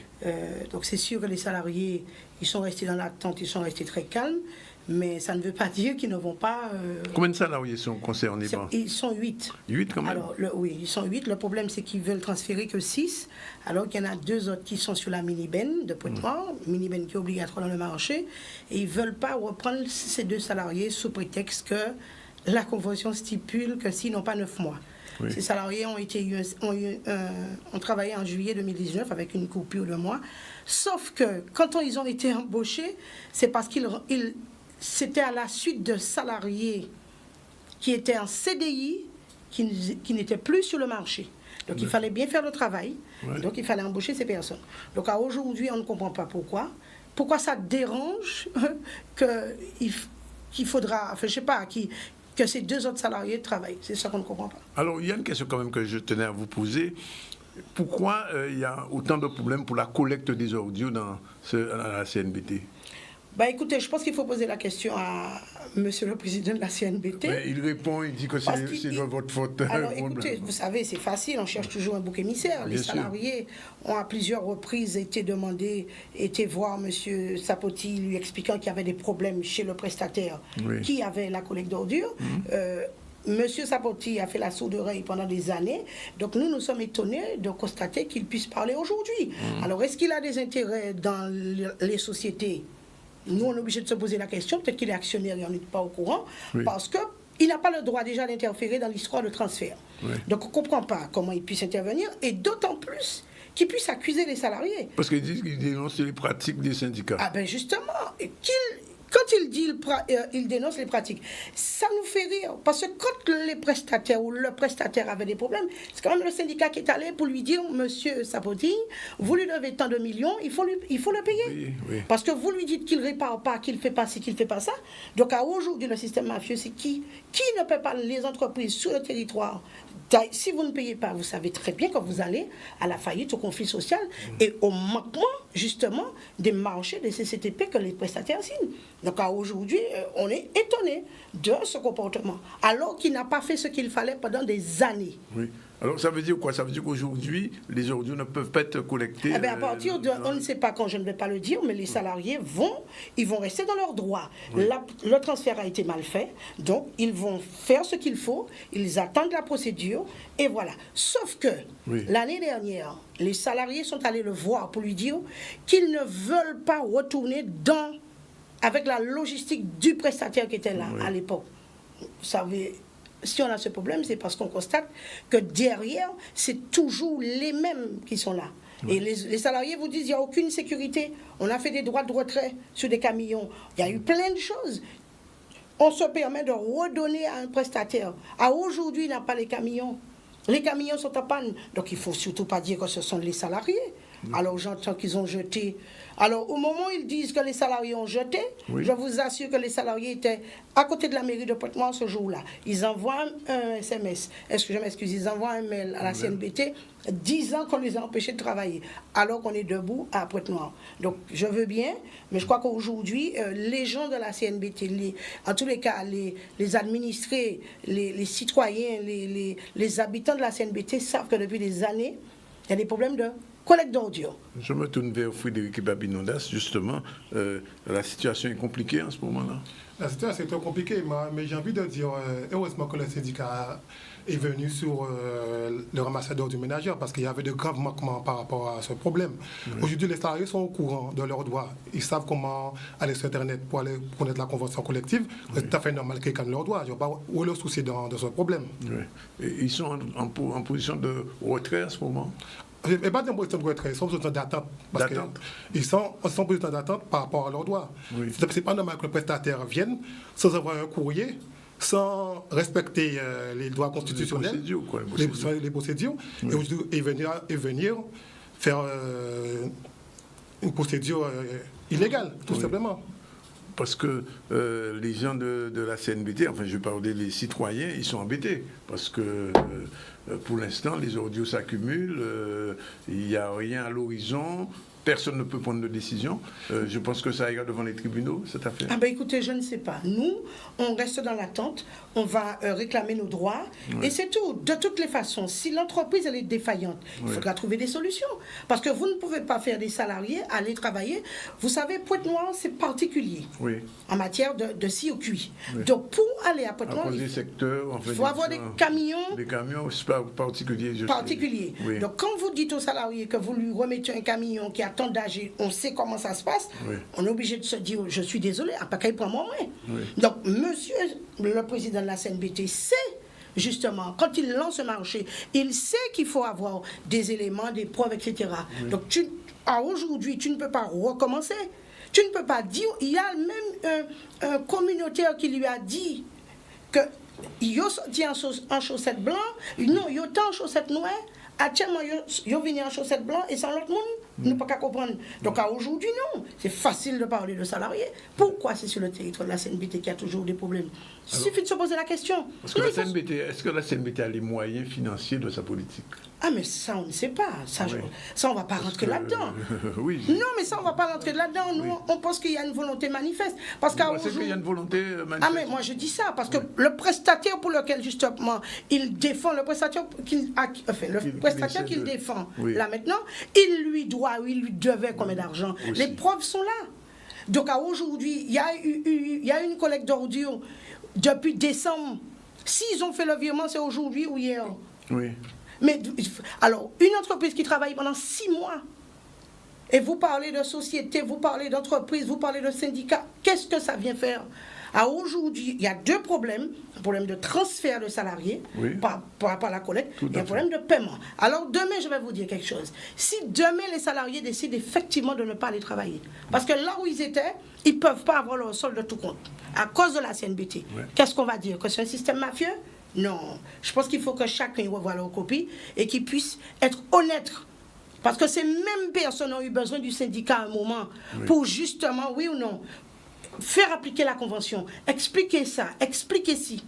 Donc, c'est sûr que les salariés, ils sont restés dans l'attente, ils sont restés très calmes. Mais ça ne veut pas dire qu'ils ne vont pas... Combien de salariés sont concernés? Ils sont 8. 8 quand même? Alors, oui, ils sont 8. Le problème, c'est qu'ils veulent transférer que 6, alors qu'il y en a 2 autres qui sont sur la mini-benne de Pointe-Noire, mini-benne qui est obligatoire dans le marché, et ils ne veulent pas reprendre ces 2 salariés sous prétexte que la convention stipule que s'ils n'ont pas 9 mois. Oui. Ces salariés ont travaillé en juillet 2019 avec une coupure de mois, sauf que quand ils ont été embauchés, c'est parce c'était à la suite de salariés qui étaient en CDI, qui n'étaient plus sur le marché. Donc, il fallait bien faire le travail. Donc, il fallait embaucher ces personnes. Donc, aujourd'hui, on ne comprend pas pourquoi. Pourquoi ça dérange qu'il faudra, enfin, je ne sais pas, que ces 2 autres salariés travaillent. C'est ça qu'on ne comprend pas. Alors, il y a une question quand même que je tenais à vous poser. Pourquoi il y a autant de problèmes pour la collecte des ordures dans la CNBT? Écoutez, je pense qu'il faut poser la question à Monsieur le Président de la CNBT. Mais il répond, il dit que c'est de votre faute. Alors écoutez, vous savez, c'est facile, on cherche toujours un bouc émissaire. Les salariés ont à plusieurs reprises été voir Monsieur Sapoti, lui expliquant qu'il y avait des problèmes chez le prestataire qui avait la collecte d'ordures. Monsieur Sapoti a fait la sourde oreille pendant des années, donc nous sommes étonnés de constater qu'il puisse parler aujourd'hui. Alors est-ce qu'il a des intérêts dans les sociétés? Nous, on est obligé de se poser la question, peut-être qu'il est actionnaire et on n'est pas au courant, parce qu'il n'a pas le droit déjà d'interférer dans l'histoire de transfert. Donc on ne comprend pas comment il puisse intervenir, et d'autant plus qu'il puisse accuser les salariés. Parce qu'il dit qu'il dénonce les pratiques des syndicats. Ah ben justement, quand il dit il dénonce les pratiques, ça nous fait rire. Parce que quand les prestataires ou le prestataire avait des problèmes, c'est quand même le syndicat qui est allé pour lui dire, Monsieur Sapoti, vous lui devez tant de millions, il faut le payer. Oui. Parce que vous lui dites qu'il ne répare pas, qu'il ne fait pas ci, qu'il ne fait pas ça. Donc à aujourd'hui, le système mafieux, c'est qui ne paie pas les entreprises sur le territoire? Si vous ne payez pas, vous savez très bien que vous allez à la faillite, au conflit social et au manquement, justement, des marchés des CCTP que les prestataires signent. Donc, aujourd'hui, on est étonné de ce comportement, alors qu'il n'a pas fait ce qu'il fallait pendant des années. Oui. Alors, ça veut dire quoi? Ça veut dire qu'aujourd'hui, les ordures ne peuvent pas être collectées. À partir de, on ne sait pas quand, je ne vais pas le dire, mais les salariés vont rester dans leurs droits. Le transfert a été mal fait, donc ils vont faire ce qu'il faut, ils attendent la procédure, et voilà. Sauf que, l'année dernière, les salariés sont allés le voir pour lui dire qu'ils ne veulent pas retourner avec la logistique du prestataire qui était là à l'époque. Vous savez... Si on a ce problème, c'est parce qu'on constate que derrière, c'est toujours les mêmes qui sont là. Et les salariés vous disent qu'il n'y a aucune sécurité. On a fait des droits de retrait sur des camions. Il y a eu plein de choses. On se permet de redonner à un prestataire. Aujourd'hui, il n'a pas les camions. Les camions sont en panne. Donc, il ne faut surtout pas dire que ce sont les salariés. Alors, j'entends qu'ils ont jeté. Alors, au moment où ils disent que les salariés ont jeté, je vous assure que les salariés étaient à côté de la mairie de Pointe-Noire ce jour-là. Ils envoient un SMS, ils envoient un mail à la CNBT disant qu'on les a empêchés de travailler, alors qu'on est debout à Pointe-Noire. Donc, je veux bien, mais je crois qu'aujourd'hui, les gens de la CNBT, en tous les cas, les administrés, les citoyens, les habitants de la CNBT savent que depuis des années, il y a des problèmes de collecte d'ordures. Je me tourne vers Frédéric Papinondas, justement. La situation est compliquée en ce moment-là. La situation est très compliquée, mais j'ai envie de dire, heureusement que le syndicat est venu sur le ramassage d'ordures ménagères parce qu'il y avait de graves manquements par rapport à ce problème. Aujourd'hui, les salariés sont au courant de leurs droits. Ils savent comment aller sur Internet pour aller connaître la convention collective. C'est tout à fait normal qu'ils gagnent leurs droits. Je ne vois pas où est le souci de ce problème. Et ils sont en position de retrait à ce moment. Je ne pas dire en position de retrait, ils sont en position d'attente. Ils sont en position d'attente par rapport à leurs droits. Ce n'est pas normal que le prestataire vienne sans avoir un courrier, sans respecter les droits constitutionnels, les procédures, et venir faire une procédure illégale, tout simplement. Parce que les gens de la CNBT, enfin je vais parler des citoyens, ils sont embêtés. Parce que pour l'instant, les ordures s'accumulent, il n'y a rien à l'horizon. Personne ne peut prendre de décision. Je pense que ça ira devant les tribunaux, cette affaire. Ah ben écoutez, je ne sais pas. Nous, on reste dans l'attente, on va réclamer nos droits, et c'est tout. De toutes les façons, si l'entreprise elle est défaillante, il faudra trouver des solutions. Parce que vous ne pouvez pas faire des salariés aller travailler. Vous savez, Pointe-Noire, c'est particulier en matière de scie au cuit. Donc pour aller à Pointe-Noire, il faut avoir des camions. Des camions particuliers. Particuliers. Donc quand vous dites aux salariés que vous lui remettez un camion qui a tant d'âge, on sait comment ça se passe, on est obligé de se dire, je suis désolé, à pas qu'il prend moins. Donc, monsieur le président de la CNBT sait, justement, quand il lance un marché, il sait qu'il faut avoir des éléments, des preuves, etc. Donc, aujourd'hui, tu ne peux pas recommencer. Tu ne peux pas dire, il y a même un communautaire qui lui a dit que il a sorti en chaussettes blanches, non, il a en chaussettes noires, actuellement, il venu en chaussettes blanches et sans l'autre monde. Nous ne pouvons pas comprendre. Donc aujourd'hui, non. C'est facile de parler de salariés. Pourquoi c'est sur le territoire de la CNBT qu'il y a toujours des problèmes? Il suffit de se poser la question. Parce que est-ce que la CNBT a les moyens financiers de sa politique? Ah, mais ça, on ne sait pas. Ça, on ne va pas rentrer là-dedans. Non, mais ça, on ne va pas rentrer là-dedans. Nous, on pense qu'il y a une volonté manifeste. Parce qu'à qu'il y a une volonté manifeste. Ah, mais moi, je dis ça. Parce que le prestataire pour lequel, justement, il défend, le prestataire qu'il défend, là maintenant, il lui devait combien d'argent? Les preuves sont là. Donc, aujourd'hui, il y a une collecte d'ordures depuis décembre. S'ils ont fait le virement, c'est aujourd'hui ou hier. Mais alors, une entreprise qui travaille pendant 6 mois, et vous parlez de société, vous parlez d'entreprise, vous parlez de syndicat, qu'est-ce que ça vient faire? Alors aujourd'hui, il y a 2 problèmes. Un problème de transfert de salariés par rapport à la collecte et un problème de paiement. Alors demain, je vais vous dire quelque chose. Si demain, les salariés décident effectivement de ne pas aller travailler, parce que là où ils étaient, ils ne peuvent pas avoir leur solde de tout compte, à cause de la CNBT, qu'est-ce qu'on va dire? Que c'est un système mafieux? Non. Je pense qu'il faut que chacun revoie leur copie et qu'ils puissent être honnêtes. Parce que ces mêmes personnes ont eu besoin du syndicat à un moment pour justement, oui ou non, faire appliquer la convention, expliquer ça, expliquer si.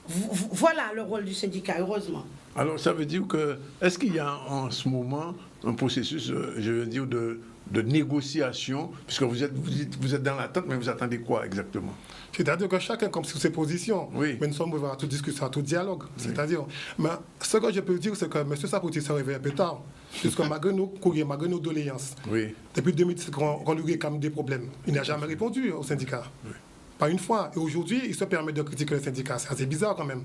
Voilà le rôle du syndicat, heureusement. Alors ça veut dire que, est-ce qu'il y a en ce moment un processus, je veux dire, de négociation, puisque vous êtes dans l'attente, mais vous attendez quoi exactement? C'est-à-dire que chacun comme sur ses positions, mais nous sommes ouverts à toute discussion, à tout dialogue. C'est-à-dire, mais ce que je peux dire, c'est que M. Sapoti s'est réveillé un peu tard, puisque malgré nos courriers, malgré nos doléances, depuis 2017, on lui a quand même des problèmes. Il n'a jamais répondu au syndicat. Pas une fois. Et aujourd'hui, il se permet de critiquer le syndicat. C'est assez bizarre quand même.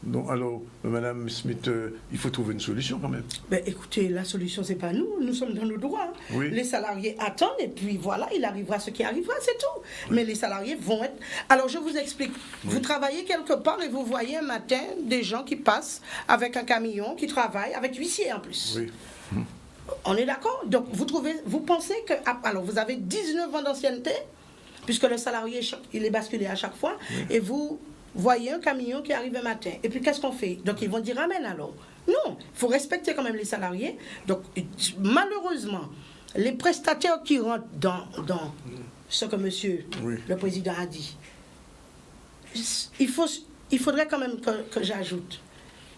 Donc, alors, Madame Smith, il faut trouver une solution quand même. Ben, écoutez, la solution, c'est pas nous. Nous sommes dans nos droits. Les salariés attendent et puis voilà, il arrivera ce qui arrivera, c'est tout. Mais les salariés vont être... Alors, je vous explique. Vous travaillez quelque part et vous voyez un matin des gens qui passent avec un camion, qui travaillent, avec huissier en plus. On est d'accord? Donc, vous pensez que... Alors, vous avez 19 ans d'ancienneté, puisque le salarié, il est basculé à chaque fois, et vous... voyez un camion qui arrive un matin. Et puis, qu'est-ce qu'on fait? Donc, ils vont dire amen alors. Non, il faut respecter quand même les salariés. Donc, malheureusement, les prestataires qui rentrent dans ce que monsieur le président a dit, il faudrait quand même que j'ajoute.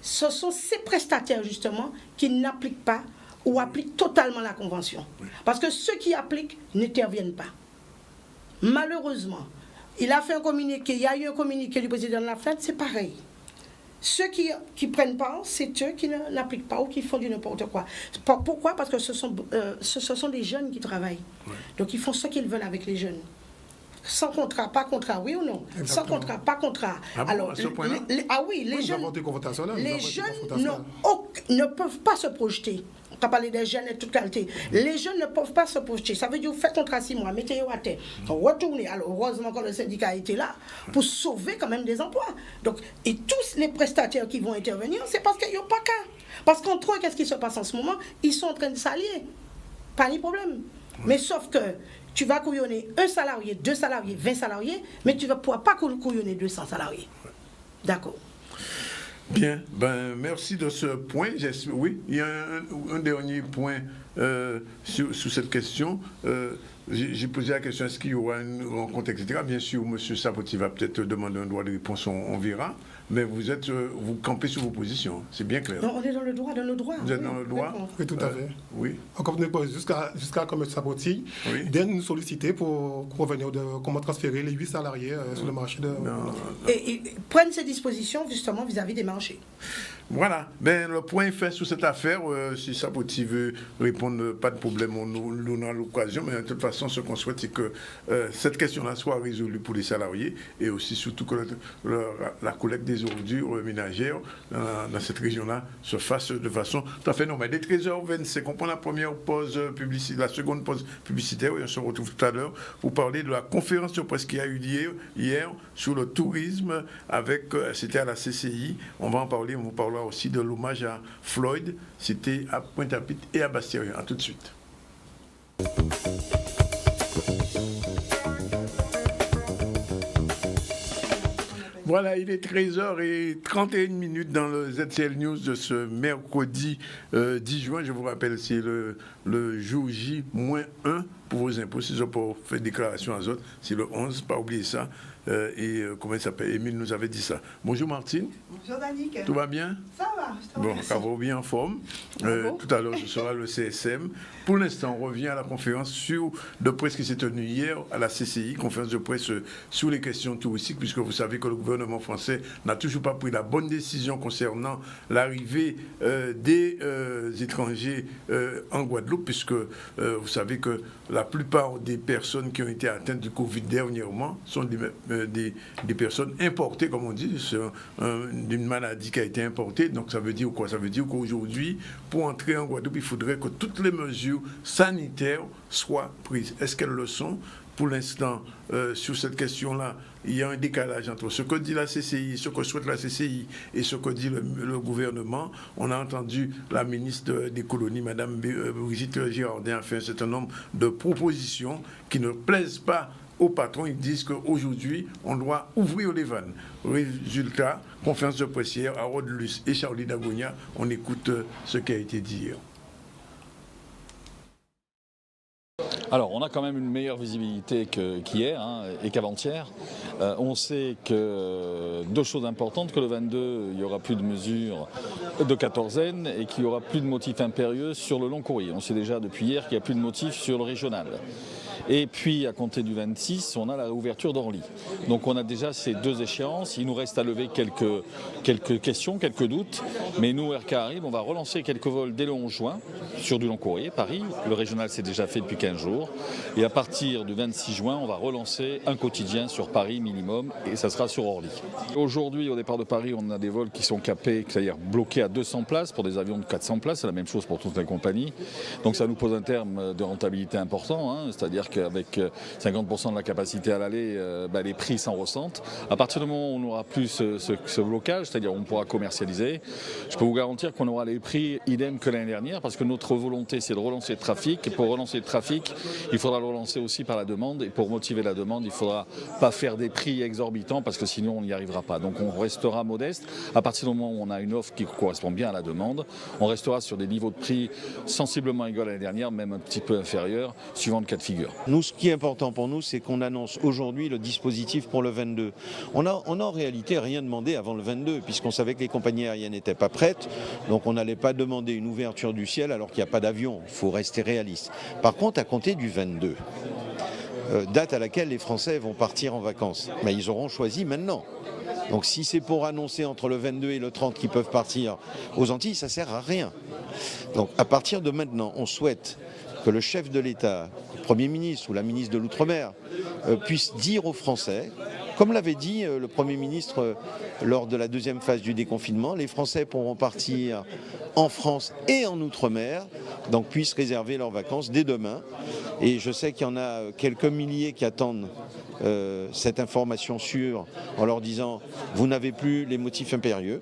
Ce sont ces prestataires, justement, qui n'appliquent pas ou appliquent totalement la convention. Parce que ceux qui appliquent n'interviennent pas. Malheureusement. Il a fait un communiqué, il y a eu un communiqué du président de la FNAD, c'est pareil. Ceux qui prennent part, c'est eux qui n'appliquent pas ou qui font du n'importe quoi. Pourquoi? Parce que ce sont des jeunes qui travaillent. Donc ils font ce qu'ils veulent avec les jeunes. sans contrat, pas contrat, oui ou non? Exactement. Sans contrat, pas contrat. Ah bon, Alors, à ce point-là? les nous jeunes, avons été confrontationnels, les jeunes ne peuvent pas se projeter. On a parlé des jeunes et toute qualité. Les jeunes ne peuvent pas se projeter. Ça veut dire, vous faites contrat 6 mois, mettez-vous à terre, retournez. Alors, heureusement que le syndicat était là pour sauver quand même des emplois. Donc, et tous les prestataires qui vont intervenir, c'est parce qu'il n'y a pas qu'un. Parce qu'entre eux, qu'est-ce qui se passe en ce moment? Ils sont en train de s'allier. Pas de problème. Mais sauf que tu vas couillonner 1 salarié, 2 salariés, 20 salariés, mais tu ne pourras pas couillonner 200 salariés. D'accord. Bien, ben, merci de ce point. Oui, il y a un dernier point sur cette question. J'ai posé la question, est-ce qu'il y aura une rencontre, etc. Bien sûr, M. Saboti va peut-être demander un droit de réponse, on verra. Mais vous campez sur vos positions, c'est bien clair. Non, on est dans le droit de nos droits. Vous êtes dans le droit? Oui, tout à fait. Oui. Encore jusqu'à comme M. Saboti, Oui. de nous solliciter pour revenir de comment transférer les 8 salariés sur le marché de... Et prennent ces dispositions justement vis-à-vis des marchés. Voilà, ben, le point est fait sur cette affaire. Si Saboti veut répondre, pas de problème, on a l'occasion. Mais de toute façon, ce qu'on souhaite, c'est que cette question-là soit résolue pour les salariés et aussi surtout que la collecte des ordures ménagères dans cette région-là se fasse de façon tout à fait normale. Dès 13h25, on prend la première pause publicitaire, la seconde pause publicitaire et on se retrouve tout à l'heure pour parler de la conférence de presse qui a eu hier sur le tourisme avec, c'était à la CCI. On va en parler, on vous parlera aussi de l'hommage à Floyd, c'était à Pointe-à-Pitre et à Bastille. À tout de suite. Voilà, il est 13h31 dans le ZCL News de ce mercredi 10 juin. Je vous rappelle, c'est le jour J-1 pour vos impôts. Si vous n'avez pas fait déclaration à autres, c'est le 11, pas oublier ça. Comment il s'appelle? Émile nous avait dit ça. Bonjour Martine. Bonjour Danick. Tout va bien? Ça va, je te Bon, remercie. ça va bien en forme. Tout à l'heure, ce sera le CSM. Pour l'instant, on revient à la conférence de presse qui s'est tenue hier à la CCI, conférence de presse sur les questions touristiques, puisque vous savez que le gouvernement français n'a toujours pas pris la bonne décision concernant l'arrivée des étrangers en Guadeloupe, puisque vous savez que la plupart des personnes qui ont été atteintes du Covid dernièrement sont des personnes importées, comme on dit, d'une maladie qui a été importée. Donc ça veut dire quoi? Ça veut dire qu'aujourd'hui, pour entrer en Guadeloupe, il faudrait que toutes les mesures sanitaires soient prises. Est-ce qu'elles le sont? Pour l'instant, sur cette question-là, il y a un décalage entre ce que dit la CCI, ce que souhaite la CCI et ce que dit le gouvernement. On a entendu la ministre des colonies, Mme Brigitte Girardin, a fait un certain nombre de propositions qui ne plaisent pas aux patrons. Ils disent qu'aujourd'hui, on doit ouvrir les vannes. Résultat, conférence de presse hier à Rhodes-Luce et Charlie Dagonia. On écoute ce qui a été dit hier. Alors, on a quand même une meilleure visibilité qu'hier et qu'avant-hier. On sait que deux choses importantes, que le 22, il n'y aura plus de mesures de quatorzaine et qu'il n'y aura plus de motifs impérieux sur le long courrier. On sait déjà depuis hier qu'il n'y a plus de motifs sur le régional. Et puis, à compter du 26, on a la réouverture d'Orly. Donc, on a déjà ces deux échéances. Il nous reste à lever quelques questions, quelques doutes. Mais nous, Air Caraïbes, on va relancer quelques vols dès le 11 juin sur du long courrier, Paris. Le régional, c'est déjà fait depuis 15 jours. Et à partir du 26 juin, on va relancer un quotidien sur Paris minimum et ça sera sur Orly. Aujourd'hui, au départ de Paris, on a des vols qui sont capés, c'est-à-dire bloqués à 200 places pour des avions de 400 places. C'est la même chose pour toutes les compagnies. Donc, ça nous pose un terme de rentabilité important, c'est-à-dire qu'avec 50% de la capacité à l'aller, les prix s'en ressentent. À partir du moment où on n'aura plus ce blocage, c'est-à-dire on pourra commercialiser, je peux vous garantir qu'on aura les prix idem que l'année dernière, parce que notre volonté, c'est de relancer le trafic. Et pour relancer le trafic, il faudra le relancer aussi par la demande. Et pour motiver la demande, il ne faudra pas faire des prix exorbitants, parce que sinon on n'y arrivera pas. Donc on restera modeste. À partir du moment où on a une offre qui correspond bien à la demande, on restera sur des niveaux de prix sensiblement égaux à l'année dernière, même un petit peu inférieurs, suivant le cas de figure. Nous, ce qui est important pour nous, c'est qu'on annonce aujourd'hui le dispositif pour le 22. On n'a en réalité rien demandé avant le 22, puisqu'on savait que les compagnies aériennes n'étaient pas prêtes, donc on n'allait pas demander une ouverture du ciel alors qu'il n'y a pas d'avion. Il faut rester réaliste. Par contre, à compter du 22, date à laquelle les Français vont partir en vacances, mais ils auront choisi maintenant. Donc si c'est pour annoncer entre le 22 et le 30 qu'ils peuvent partir aux Antilles, ça ne sert à rien. Donc à partir de maintenant, on souhaite que le chef de l'État Premier ministre ou la ministre de l'Outre-mer puisse dire aux Français, comme l'avait dit le Premier ministre lors de la deuxième phase du déconfinement, les Français pourront partir en France et en Outre-mer, donc puissent réserver leurs vacances dès demain. Et je sais qu'il y en a quelques milliers qui attendent cette information sûre en leur disant « vous n'avez plus les motifs impérieux ».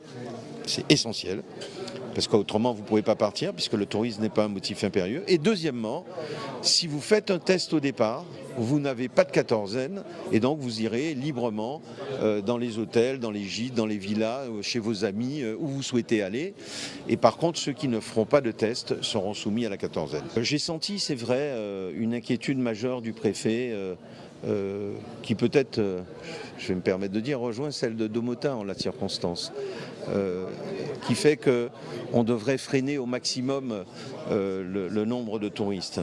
C'est essentiel, parce qu'autrement vous ne pouvez pas partir, puisque le tourisme n'est pas un motif impérieux. Et deuxièmement, si vous faites un test au départ, vous n'avez pas de quatorzaine, et donc vous irez librement dans les hôtels, dans les gîtes, dans les villas, chez vos amis, où vous souhaitez aller. Et par contre, ceux qui ne feront pas de test seront soumis à la quatorzaine. J'ai senti, c'est vrai, une inquiétude majeure du préfet, qui peut-être, je vais me permettre de dire, rejoint celle de Domota en la circonstance, qui fait qu'on devrait freiner au maximum le nombre de touristes.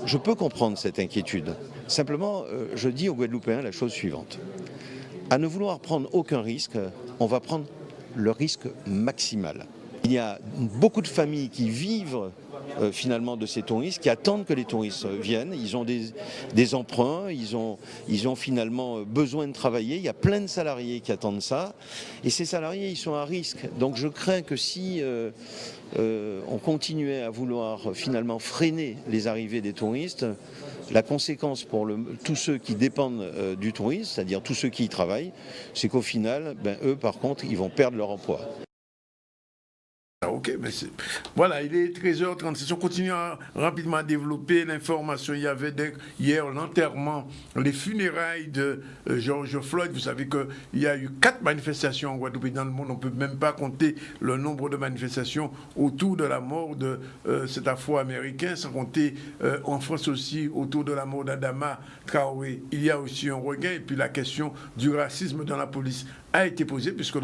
Je peux comprendre cette inquiétude. Simplement, je dis aux Guadeloupéens la chose suivante. À ne vouloir prendre aucun risque, on va prendre le risque maximal. Il y a beaucoup de familles qui vivent finalement de ces touristes, qui attendent que les touristes viennent. Ils ont des emprunts, ils ont finalement besoin de travailler. Il y a plein de salariés qui attendent ça. Et ces salariés, ils sont à risque. Donc je crains que si on continuait à vouloir finalement freiner les arrivées des touristes, la conséquence pour tous ceux qui dépendent du tourisme, c'est-à-dire tous ceux qui y travaillent, c'est qu'au final, eux par contre, ils vont perdre leur emploi. Ok, mais voilà, il est 13h36. On continue rapidement à développer l'information. Il y avait hier l'enterrement, les funérailles de George Floyd. Vous savez qu'il y a eu 4 manifestations en Guadeloupe et dans le monde. On ne peut même pas compter le nombre de manifestations autour de la mort de cet Afro-Américain, sans compter en France aussi autour de la mort d'Adama Traoré. Il y a aussi un regain et puis la question du racisme dans la police a été posée puisque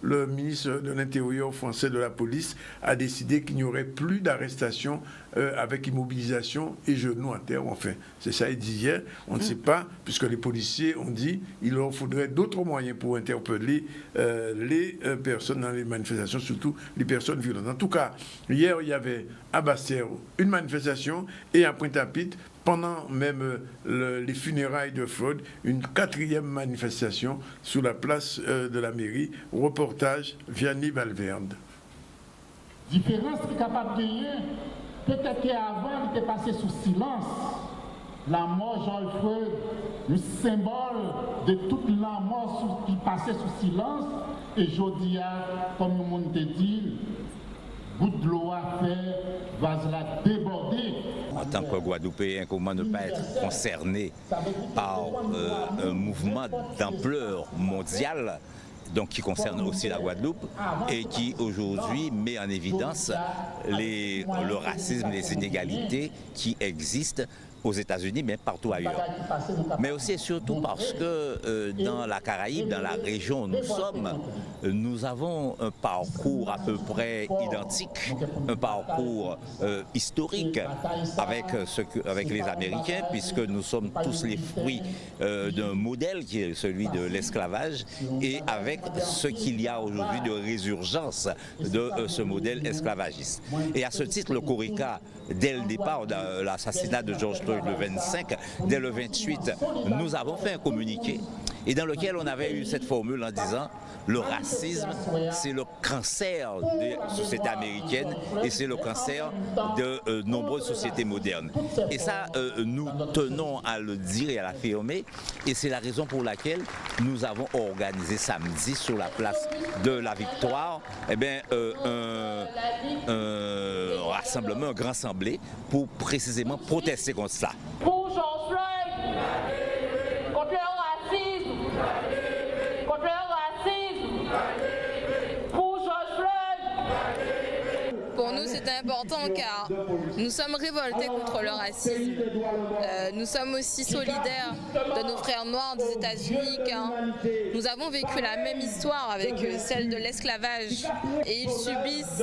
le ministre de l'Intérieur français de la police a décidé qu'il n'y aurait plus d'arrestation avec immobilisation et genoux à terre. Enfin, c'est ça, il dit hier. On ne sait pas, puisque les policiers ont dit qu'il leur faudrait d'autres moyens pour interpeller les personnes dans les manifestations, surtout les personnes violentes. En tout cas, hier, il y avait à Basse-Terre une manifestation et à Pointe-à-Pitre, pendant même les funérailles de Floyd, une 4e manifestation sur la place de la mairie. Reportage Vianney Valverde. Différence qui est capable de gagner, peut-être qu'avant, il était passé sous silence. La mort George Floyd, le symbole de toute la mort qui passait sous silence, et aujourd'hui, comme le monde te dit, bout de l'eau à faire, vase la déborder. En tant que Guadeloupéen, comment ne pas être concerné par un mouvement d'ampleur mondiale, donc qui concerne aussi la Guadeloupe et qui aujourd'hui met en évidence le racisme, les inégalités qui existent aux États-Unis, mais partout ailleurs. Mais aussi et surtout parce que dans la Caraïbe, dans la région où nous sommes, nous avons un parcours à peu près identique, un parcours historique avec les Américains, puisque nous sommes tous les fruits d'un modèle qui est celui de l'esclavage, et avec ce qu'il y a aujourd'hui de résurgence de ce modèle esclavagiste. Et à ce titre, le CORICA, dès le départ de l'assassinat de George Floyd le 25, dès le 28, nous avons fait un communiqué et dans lequel on avait eu cette formule en disant le racisme, c'est le cancer des sociétés américaines et c'est le cancer de nombreuses sociétés modernes. Et ça, nous tenons à le dire et à l'affirmer, et c'est la raison pour laquelle nous avons organisé samedi sur la place de la Victoire un rassemblement, un grand assemblée pour précisément protester contre ça. Pour George Floyd, contre le racisme, contre le racisme, pour George Floyd. Pour nous, c'est important car nous sommes révoltés contre le racisme. Nous sommes aussi solidaires de nos frères noirs des États-Unis car nous avons vécu la même histoire avec celle de l'esclavage et ils subissent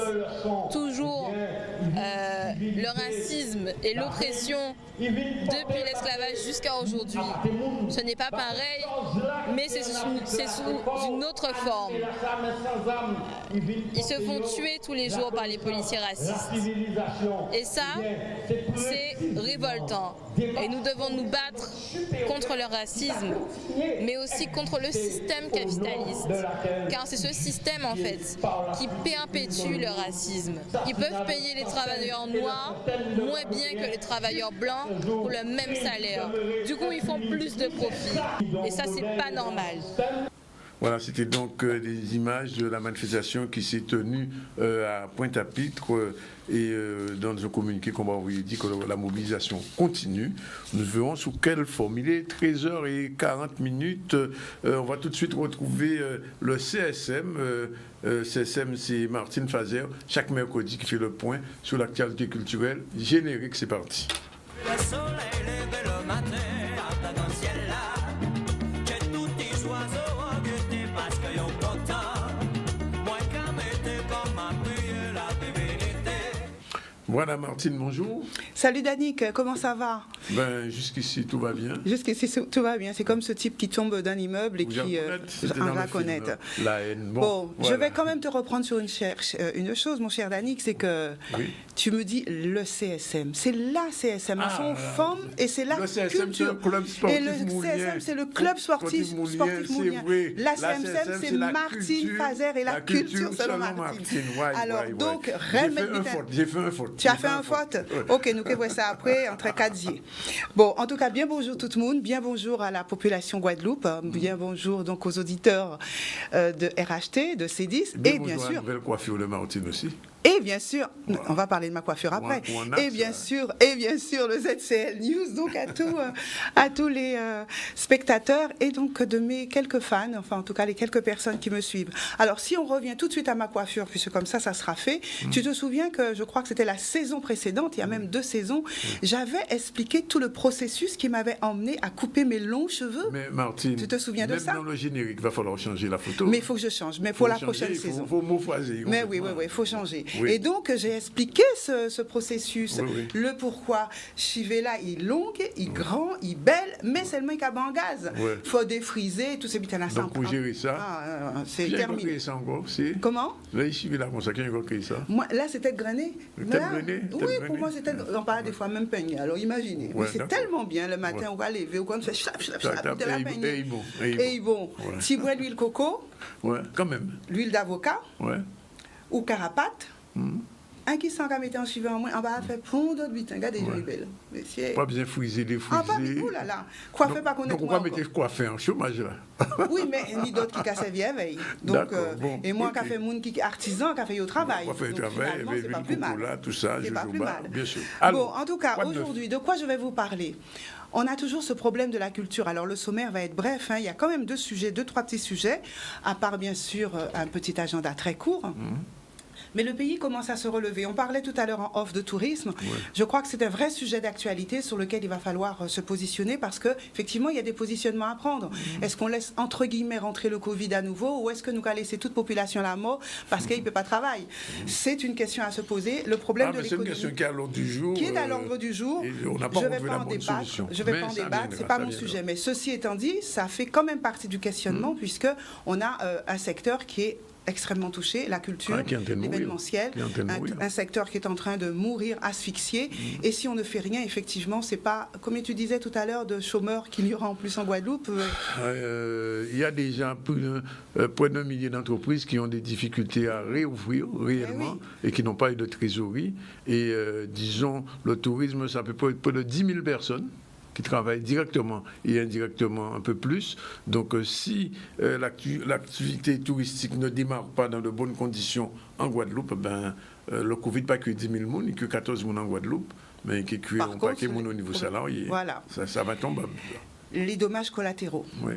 toujours le racisme et l'oppression depuis l'esclavage jusqu'à aujourd'hui. Ce n'est pas pareil, mais c'est sous une autre forme. Ils se font tuer tous les jours par les policiers racistes. Et ça, c'est révoltant. Et nous devons nous battre contre le racisme, mais aussi contre le système capitaliste. Car c'est ce système, en fait, qui perpétue le racisme. Ils peuvent payer les travailleurs noirs moins bien que les travailleurs blancs pour le même salaire. Du coup, ils font plus de profit. Et ça, c'est pas normal. Voilà, c'était donc des images de la manifestation qui s'est tenue à Pointe-à-Pitre et dans un communiqué qu'on va envoyer, dit que la mobilisation continue. Nous verrons sous quelle forme. Il est 13h40. On va tout de suite retrouver le CSM. CSM, c'est Martine Fazer, chaque mercredi qui fait le point sur l'actualité culturelle. Générique, c'est parti. Le soleil levé le matin, dans le ciel là, que tous les oiseaux augustent parce qu'ils ont content. Moi, quand m'était comme ma prière, la vérité. Voilà, Martine, bonjour. Salut Danick, comment ça va? Ben, jusqu'ici, tout va bien. Jusqu'ici, tout va bien. C'est comme ce type qui tombe d'un immeuble et qui en reconnaît. La haine. Bon, voilà. Je vais quand même te reprendre sur une chose, mon cher Danick, c'est que tu me dis le CSM. C'est la CSM à son forme et c'est la culture. Et le CSM, c'est le club sportif moulien. La CSM, c'est Martine Fazer et la culture selon Martine. Alors, donc, j'ai fait un faute. Tu as fait un faute? Ok, nous verrons ça après, entre casiers. Bon, en tout cas, bien bonjour tout le monde, bien bonjour à la population Guadeloupe, bien bonjour donc aux auditeurs de RHT, de C10, et bien sûr... la nouvelle coiffure de Martine aussi. Et bien sûr, on va parler de ma coiffure après. Et bien sûr, le ZCL News, donc à tous les spectateurs et donc de mes quelques fans, enfin en tout cas les quelques personnes qui me suivent. Alors si on revient tout de suite à ma coiffure, puisque comme ça sera fait, tu te souviens que je crois que c'était la saison précédente, il y a même 2 saisons, j'avais expliqué tout le processus qui m'avait emmené à couper mes longs cheveux. Mais Martine, tu te souviens de ça? Même dans le générique, il va falloir changer la photo. Mais il faut que je change, mais pour la prochaine saison. Il faut m'offraser. Mais oui, il faut changer. Oui. Et donc, j'ai expliqué ce processus, le pourquoi. Chivela, il est long, il est grand, il est belle, mais seulement il a en gaz. Il faut défriser, tout ce qui est à donc, pour gérer ça, c'est terminé. Ça encore, c'est... Comment? Là, Chivela, comme ça, qui a créé ça? Moi, là, c'est tête grenée. Tête grenée? Oui, pour moi, c'est tête grenée. On parle des fois même peigné. Alors, imaginez. Mais c'est tellement bien, le matin, on va lever, on fait chlap, de la peignée. Et bon. Si vous l'huile coco. Ouais, quand même. L'huile d'avocat. Ouais. Ou carapate. Un qui s'en mettre en suivant moi, on va faire pont d'autres buts. Regardez, les belles. Pas bien friser, défriser. Ah, pas bien, là, là. Coiffer, pas connaître. Donc, on va mettre coiffer en chômage, là. Oui, mais ni d'autres qui cassent la veille. Donc, et moi, qui a fait moun qui artisan, qui a fait au travail. On fait au travail, c'est pas plus mal. Là, tout ça, c'est pas plus mal. Bien sûr. Bon, en tout cas, aujourd'hui, de quoi je vais vous parler? On a toujours ce problème de la culture. Alors, le sommaire va être bref. Il y a quand même 2, 3 petits sujets, à part, bien sûr, un petit agenda très court. Mais le pays commence à se relever. On parlait tout à l'heure en off de tourisme. Je crois que c'est un vrai sujet d'actualité sur lequel il va falloir se positionner parce qu'effectivement, il y a des positionnements à prendre. Est-ce qu'on laisse, entre guillemets, rentrer le Covid à nouveau ou est-ce que nous allons laisser toute population à la mort parce qu'il ne peut pas travailler? C'est une question à se poser. Le problème de l'économie... C'est une question qui est à l'ordre du jour. Qui est à l'ordre du jour. On n'a pas trouvé la bonne solution. Je ne vais pas en débattre. Ce n'est pas mon sujet. Mais ceci étant dit, ça fait quand même partie du questionnement puisqu'on a un secteur qui est extrêmement touché, la culture, l'événementiel, un secteur qui est en train de mourir, asphyxié. Et si on ne fait rien, effectivement, c'est pas, comme tu disais tout à l'heure, de chômeurs qu'il y aura en plus en Guadeloupe. Il y a déjà près d'1 millier d'entreprises qui ont des difficultés à réouvrir réellement et qui n'ont pas eu de trésorerie. Et disons, le tourisme, ça peut être près de 10 000 personnes qui travaillent directement et indirectement un peu plus. Donc si l'activité touristique ne démarre pas dans de bonnes conditions en Guadeloupe, le Covid pas que 10 000 personnes, il n'y a que 14 personnes en Guadeloupe, mais qui est un paquet au niveau salarié. Voilà. Ça va tomber. Les dommages collatéraux. Oui.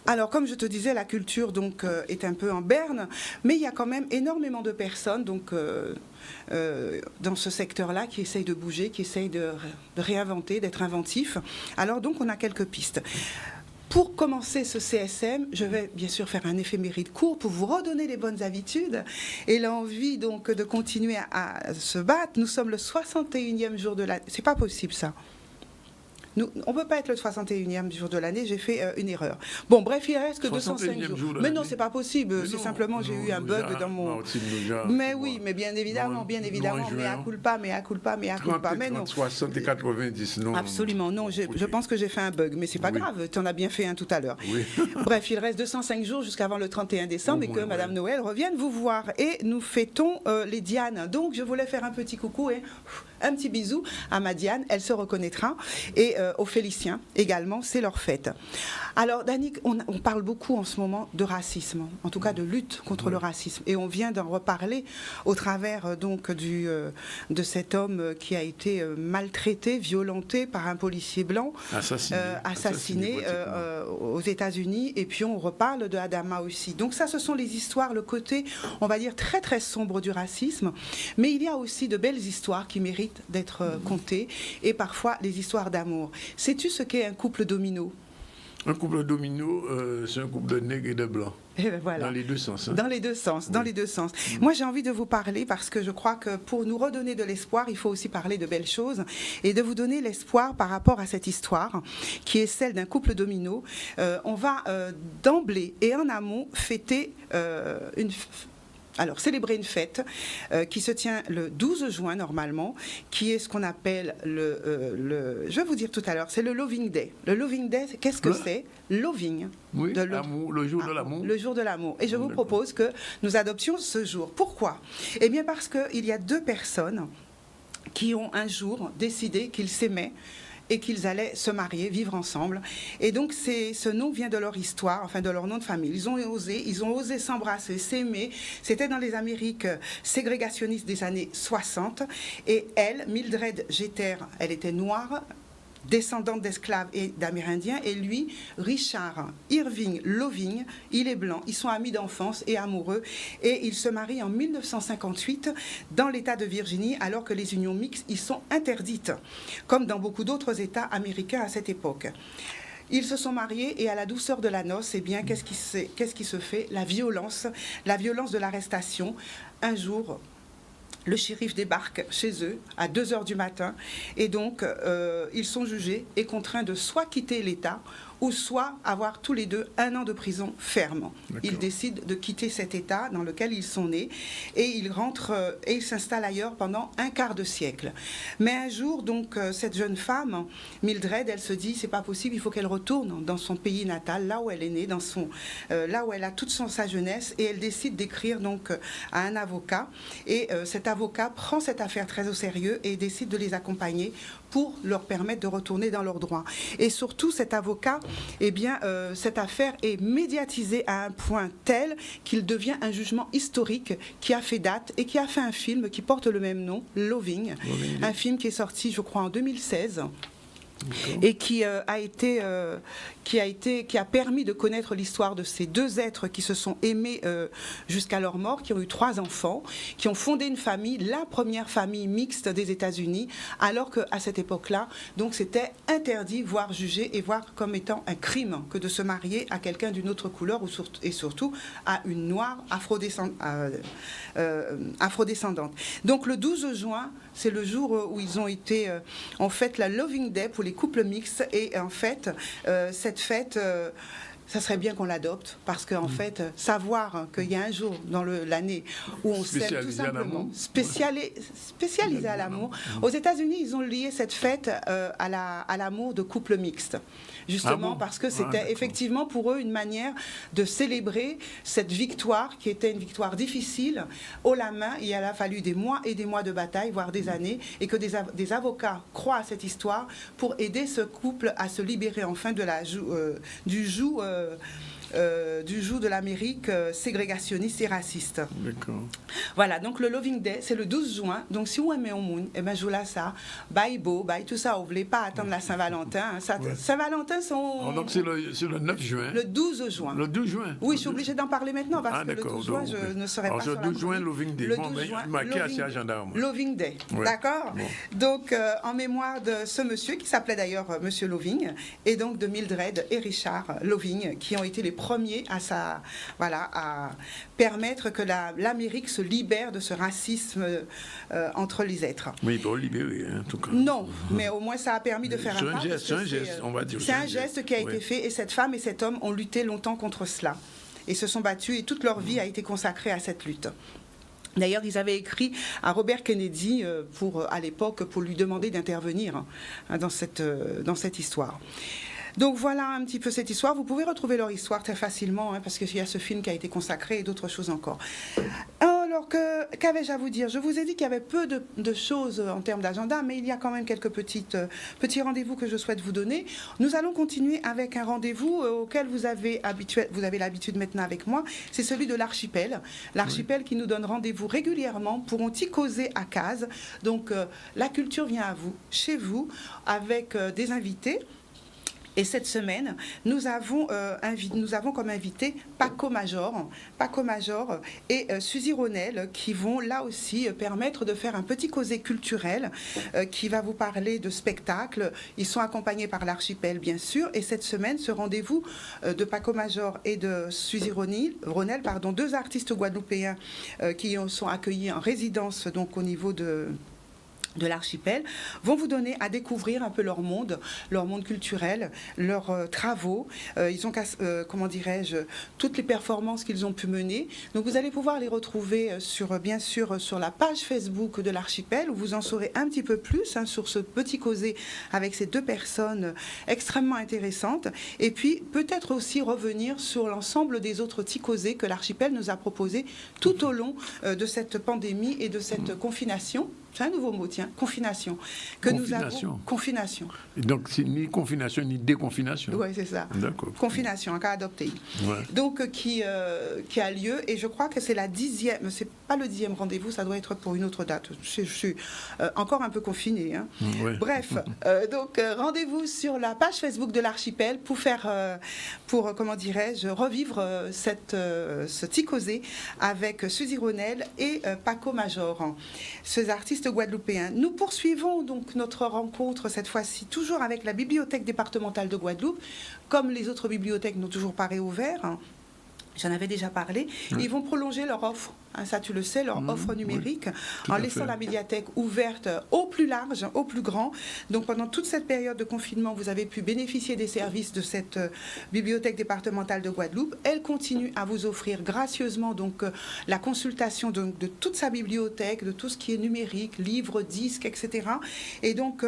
Alors, comme je te disais, la culture donc, est un peu en berne, mais il y a quand même énormément de personnes donc, dans ce secteur-là qui essayent de bouger, qui essayent de réinventer, d'être inventifs. Alors, donc, on a quelques pistes. Pour commencer ce CSM, je vais bien sûr faire un éphéméride court pour vous redonner les bonnes habitudes et l'envie donc de continuer à se battre. Nous sommes le 61e jour de la... C'est pas possible, ça. on ne peut pas être le 61e jour de l'année, j'ai fait une erreur. Bon, bref, il reste que 205 jours. Mais non, c'est pas possible, c'est simplement j'ai eu un bug dans mon... Mais oui, mais bien évidemment, mais à culpa, mais non. 60 et 90, non. Absolument, non, je pense que j'ai fait un bug, mais c'est pas grave, tu en as bien fait un tout à l'heure. Oui. Bref, il reste 205 jours jusqu'avant le 31 décembre et que Madame Noël revienne vous voir. Et nous fêtons les Dianes. Donc, je voulais faire un petit coucou et un petit bisou à ma Diane, elle se reconnaîtra, et aux Féliciens également, c'est leur fête. Alors, Danick, on parle beaucoup en ce moment de racisme, en tout cas de lutte contre le racisme, et on vient d'en reparler au travers donc de cet homme qui a été maltraité, violenté par un policier blanc, assassiné aux États-Unis, et puis on reparle de Adama aussi. Donc ça, ce sont les histoires, le côté, on va dire, très très sombre du racisme, mais il y a aussi de belles histoires qui méritent d'être contées, et parfois les histoires d'amour. Sais-tu ce qu'est un couple domino ? Un couple domino, c'est un couple de nègres et de blancs. Et ben voilà. Dans les deux sens. Hein. Dans les deux sens, dans les deux sens. Moi, j'ai envie de vous parler parce que je crois que pour nous redonner de l'espoir, il faut aussi parler de belles choses et de vous donner l'espoir par rapport à cette histoire qui est celle d'un couple domino. On va d'emblée et en amont fêter célébrer une fête qui se tient le 12 juin normalement, qui est ce qu'on appelle je vais vous dire tout à l'heure, c'est le Loving Day. Le Loving Day, qu'est-ce que c'est ? Loving. Oui, l'amour, le jour de l'amour. Le jour de l'amour. Et je vous propose que nous adoptions ce jour. Pourquoi ? Eh bien parce qu'il y a deux personnes qui ont un jour décidé qu'ils s'aimaient et qu'ils allaient se marier, vivre ensemble. Et donc, ce nom vient de leur histoire, enfin de leur nom de famille. Ils ont osé s'embrasser, s'aimer. C'était dans les Amériques ségrégationnistes des années 60. Et elle, Mildred Jeter, elle était noire, descendante d'esclaves et d'Amérindiens, et lui, Richard Irving Loving, il est blanc, ils sont amis d'enfance et amoureux, et ils se marient en 1958 dans l'État de Virginie, alors que les unions mixtes y sont interdites, comme dans beaucoup d'autres États américains à cette époque. Ils se sont mariés et à la douceur de la noce, eh bien, qu'est-ce qui se fait ? La violence de l'arrestation. Un jour, le shérif débarque chez eux à 2h du matin et donc ils sont jugés et contraints de soit quitter l'État ou soit avoir tous les deux 1 an de prison ferme. Ils décident de quitter cet État dans lequel ils sont nés et ils rentrent et ils s'installent ailleurs pendant un quart de siècle. Mais un jour, donc, cette jeune femme, Mildred, elle se dit, c'est pas possible, il faut qu'elle retourne dans son pays natal, là où elle est née, là où elle a toute sa jeunesse, et elle décide d'écrire donc à un avocat. Et cet avocat prend cette affaire très au sérieux et décide de les accompagner pour leur permettre de retourner dans leurs droits. Et surtout, cet avocat, eh bien, cette affaire est médiatisée à un point tel qu'il devient un jugement historique qui a fait date et qui a fait un film qui porte le même nom, Loving, un film qui est sorti, je crois, en 2016. Et qui a permis de connaître l'histoire de ces deux êtres qui se sont aimés jusqu'à leur mort, qui ont eu 3 enfants, qui ont fondé une famille, la première famille mixte des États-Unis, alors qu'à cette époque-là, donc c'était interdit, voire jugé et voire comme étant un crime que de se marier à quelqu'un d'une autre couleur et surtout à une noire afrodescendante. Donc le 12 juin, c'est le jour où ils ont été en fait la Loving Day pour les couples mixtes, et en fait cette fête ça serait bien qu'on l'adopte parce qu'en fait savoir qu'il y a un jour dans l'année où on s'aime tout simplement, spécialisé à l'amour. Aux États-Unis, ils ont lié cette fête à l'amour de couples mixtes, justement parce que c'était effectivement pour eux une manière de célébrer cette victoire qui était une victoire difficile, haut la main. Il a fallu des mois et des mois de bataille, voire des années, et que des avocats croient à cette histoire pour aider ce couple à se libérer enfin de du joug de l'Amérique ségrégationniste et raciste. D'accord. Voilà, donc le Loving Day, c'est le 12 juin. Donc si vous aimez au monde, eh ben je vous laisse ça. Bye beau, bye tout ça. Vous ne voulez pas attendre la Saint-Valentin. Hein. Saint-Valentin, donc c'est le 9 juin. Le 12 juin. Le 12 juin. Oui, je suis obligée d'en parler maintenant parce que le 12 juin, je ne serai pas sur la... Le 12 juin, Loving Day. Le 12 juin, Loving Day, d'accord. Donc en mémoire de ce monsieur qui s'appelait d'ailleurs Monsieur Loving, et donc de Mildred et Richard Loving, qui ont été les premiers à permettre que l'Amérique se libère de ce racisme entre les êtres. Oui, il doit libérer, en tout cas. Non, mais au moins ça a permis de faire un pas. C'est un geste, on va dire. C'est un geste qui a été fait, et cette femme et cet homme ont lutté longtemps contre cela. Et se sont battus, et toute leur vie a été consacrée à cette lutte. D'ailleurs, ils avaient écrit à Robert Kennedy à l'époque pour lui demander d'intervenir dans cette histoire. Donc voilà un petit peu cette histoire. Vous pouvez retrouver leur histoire très facilement, parce qu'il y a ce film qui a été consacré et d'autres choses encore. Alors, qu'avais-je à vous dire? Je vous ai dit qu'il y avait peu de choses en termes d'agenda, mais il y a quand même quelques petits rendez-vous que je souhaite vous donner. Nous allons continuer avec un rendez-vous auquel vous avez l'habitude maintenant avec moi. C'est celui de l'Archipel. L'Archipel qui nous donne rendez-vous régulièrement pour un petit causer à Cazes. Donc, la culture vient à vous, chez vous, avec des invités. Et cette semaine, nous avons comme invité Paco Major et Suzy Ronel qui vont là aussi permettre de faire un petit causé culturel qui va vous parler de spectacles. Ils sont accompagnés par l'Archipel, bien sûr. Et cette semaine, ce rendez-vous de Paco Major et de Suzy Ronel, deux artistes guadeloupéens qui sont accueillis en résidence donc au niveau de l'Archipel, vont vous donner à découvrir un peu leur monde culturel, leurs travaux. Ils ont, toutes les performances qu'ils ont pu mener. Donc vous allez pouvoir les retrouver bien sûr sur la page Facebook de l'Archipel, où vous en saurez un petit peu plus sur ce petit causé avec ces deux personnes extrêmement intéressantes. Et puis peut-être aussi revenir sur l'ensemble des autres petits causés que l'Archipel nous a proposés tout au long de cette pandémie et de cette confination. C'est un nouveau mot, tiens, confination. Confination. Donc, c'est ni confination, ni déconfination. Oui, c'est ça. D'accord. Confination, un cas adopté. Ouais. Donc, qui a lieu, et je crois que c'est la 10e, c'est pas le 10e rendez-vous, ça doit être pour une autre date. Je suis encore un peu confinée. Hein. Ouais. Bref, donc, rendez-vous sur la page Facebook de l'Archipel pour revivre ce petit causé avec Suzy Ronel et Paco Major. Ces artistes guadeloupéens. Nous poursuivons donc notre rencontre cette fois-ci toujours avec la bibliothèque départementale de Guadeloupe, comme les autres bibliothèques n'ont toujours pas réouvert. J'en avais déjà parlé. Ils vont prolonger leur offre, ça tu le sais, leur offre numérique, en laissant la médiathèque ouverte au plus large, au plus grand. Donc pendant toute cette période de confinement, vous avez pu bénéficier des services de cette bibliothèque départementale de Guadeloupe. Elle continue à vous offrir gracieusement donc la consultation de toute sa bibliothèque, de tout ce qui est numérique, livres, disques, etc. Et donc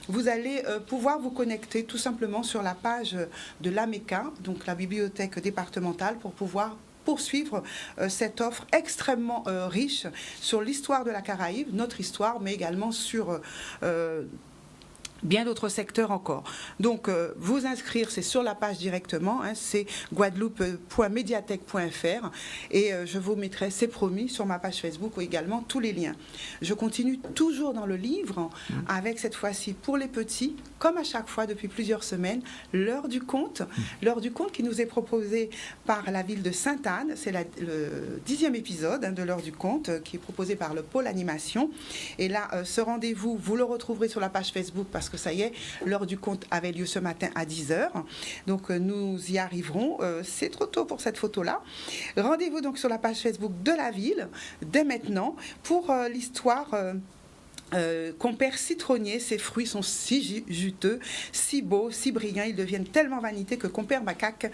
vous allez pouvoir vous connecter tout simplement sur la page de l'AMECA, donc la bibliothèque départementale, pour pouvoir poursuivre cette offre extrêmement riche sur l'histoire de la Caraïbe, notre histoire, mais également sur bien d'autres secteurs encore. Donc, vous inscrire, c'est sur la page directement, c'est guadeloupe.mediathèque.fr, et je vous mettrai, c'est promis, sur ma page Facebook ou également tous les liens. Je continue toujours dans le livre, avec cette fois-ci pour les petits, comme à chaque fois depuis plusieurs semaines, l'heure du conte. L'heure du conte qui nous est proposée par la ville de Sainte-Anne. C'est le 10e épisode de l'heure du conte qui est proposé par le pôle animation. Et là, ce rendez-vous, vous le retrouverez sur la page Facebook parce que ça y est, l'heure du conte avait lieu ce matin à 10h. Donc, nous y arriverons. C'est trop tôt pour cette photo-là. Rendez-vous donc sur la page Facebook de la ville dès maintenant pour l'histoire... Compère citronnier, ses fruits sont si juteux, si beaux, si brillants, ils deviennent tellement vanité que Compère macaque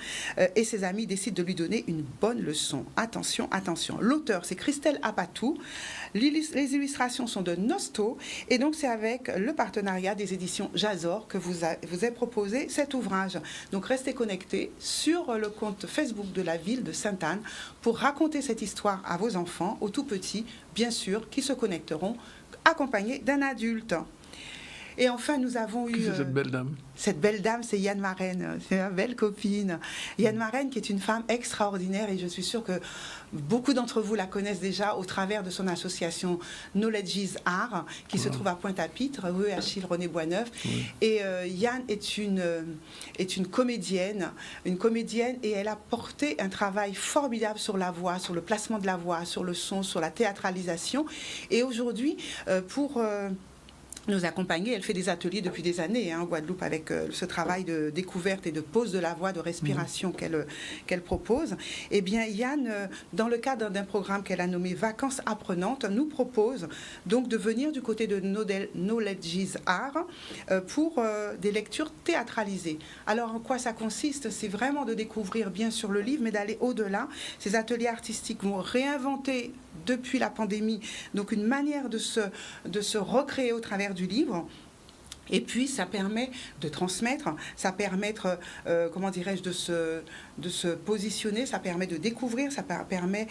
et ses amis décident de lui donner une bonne leçon. Attention, attention. L'auteur, c'est Christelle Apatou. Les illustrations sont de Nosto, et donc c'est avec le partenariat des éditions Jazor que vous est proposé cet ouvrage. Donc restez connectés sur le compte Facebook de la ville de Sainte-Anne pour raconter cette histoire à vos enfants, aux tout petits, bien sûr, qui se connecteront accompagné d'un adulte. Et enfin, nous avons eu... Qui c'est cette belle dame? Cette belle dame, c'est Yann Marraine. C'est ma belle copine. Yann Marraine, qui est une femme extraordinaire, et je suis sûre que beaucoup d'entre vous la connaissent déjà au travers de son association Knowledge is Art, qui se trouve à Pointe-à-Pitre, rue Achille René Boisneuf. Et Yann est une comédienne, et elle a porté un travail formidable sur la voix, sur le placement de la voix, sur le son, sur la théâtralisation. Et aujourd'hui, pour nous accompagner. Elle fait des ateliers depuis des années en Guadeloupe avec ce travail de découverte et de pose de la voix, de respiration qu'elle propose. Eh bien, Yann, dans le cadre d'un programme qu'elle a nommé Vacances apprenantes, nous propose donc de venir du côté de Knowledge's Art pour des lectures théâtralisées. Alors, en quoi ça consiste? C'est vraiment de découvrir bien sûr le livre, mais d'aller au-delà. Ces ateliers artistiques vont réinventer depuis la pandémie donc une manière de se recréer au travers du livre. Et puis, ça permet de transmettre, ça permet, comment dirais-je, de se positionner, ça permet de découvrir, ça permet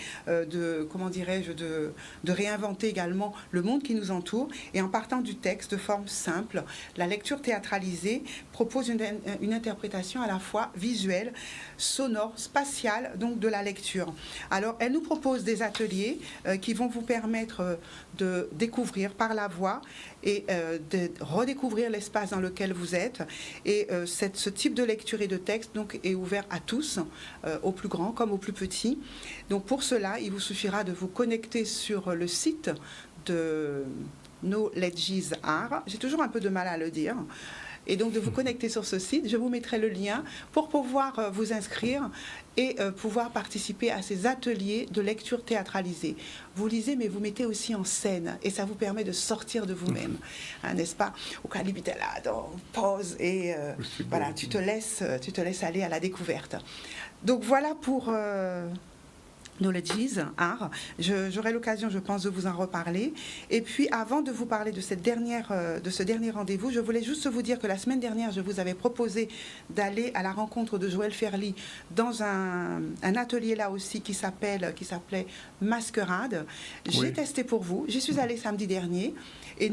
comment dirais-je, de réinventer également le monde qui nous entoure. Et en partant du texte de forme simple, la lecture théâtralisée propose une interprétation à la fois visuelle, sonore, spatiale, donc de la lecture. Alors, elle nous propose des ateliers qui vont vous permettre de découvrir par la voix et de redécouvrir l'espace dans lequel vous êtes. Et ce type de lecture et de texte donc, est ouvert à tous, aux plus grands comme aux plus petits. Donc pour cela, il vous suffira de vous connecter sur le site de Knowledge's Art. J'ai toujours un peu de mal à le dire. Et donc de vous connecter sur ce site. Je vous mettrai le lien pour pouvoir vous inscrire et pouvoir participer à ces ateliers de lecture théâtralisée. Vous lisez, mais vous mettez aussi en scène, et ça vous permet de sortir de vous-même, n'est-ce pas? Au cas où tu es là, donc, pause, et voilà, tu te laisses aller à la découverte. Donc voilà pour Knowledge's Art. J'aurai l'occasion, je pense, de vous en reparler. Et puis, avant de vous parler de ce dernier rendez-vous, je voulais juste vous dire que la semaine dernière, je vous avais proposé d'aller à la rencontre de Joël Ferly dans un atelier là aussi qui s'appelait Masquerade. J'ai testé pour vous. J'y suis allée samedi dernier et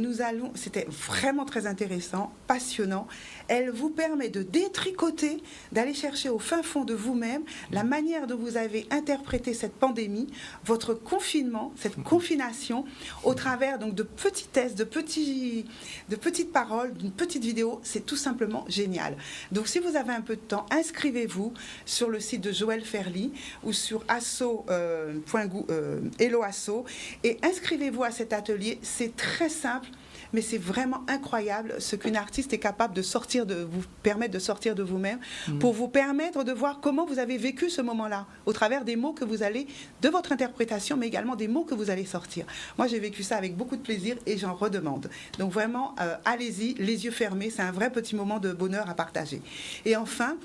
c'était vraiment très intéressant, passionnant. Elle vous permet de détricoter, d'aller chercher au fin fond de vous-même la manière dont vous avez interprété cette pandémie, votre confinement, cette confination, au travers donc de petits tests, de petites paroles, d'une petite vidéo. C'est tout simplement génial. Donc si vous avez un peu de temps, inscrivez-vous sur le site de Joël Ferly ou sur Hello Asso et inscrivez-vous à cet atelier. C'est très simple, mais c'est vraiment incroyable ce qu'une artiste est capable de vous permettre de sortir de vous-même pour vous permettre de voir comment vous avez vécu ce moment-là au travers des mots que vous allez, de votre interprétation, mais également des mots que vous allez sortir. Moi, j'ai vécu ça avec beaucoup de plaisir et j'en redemande. Donc vraiment, allez-y, les yeux fermés, c'est un vrai petit moment de bonheur à partager. Et enfin,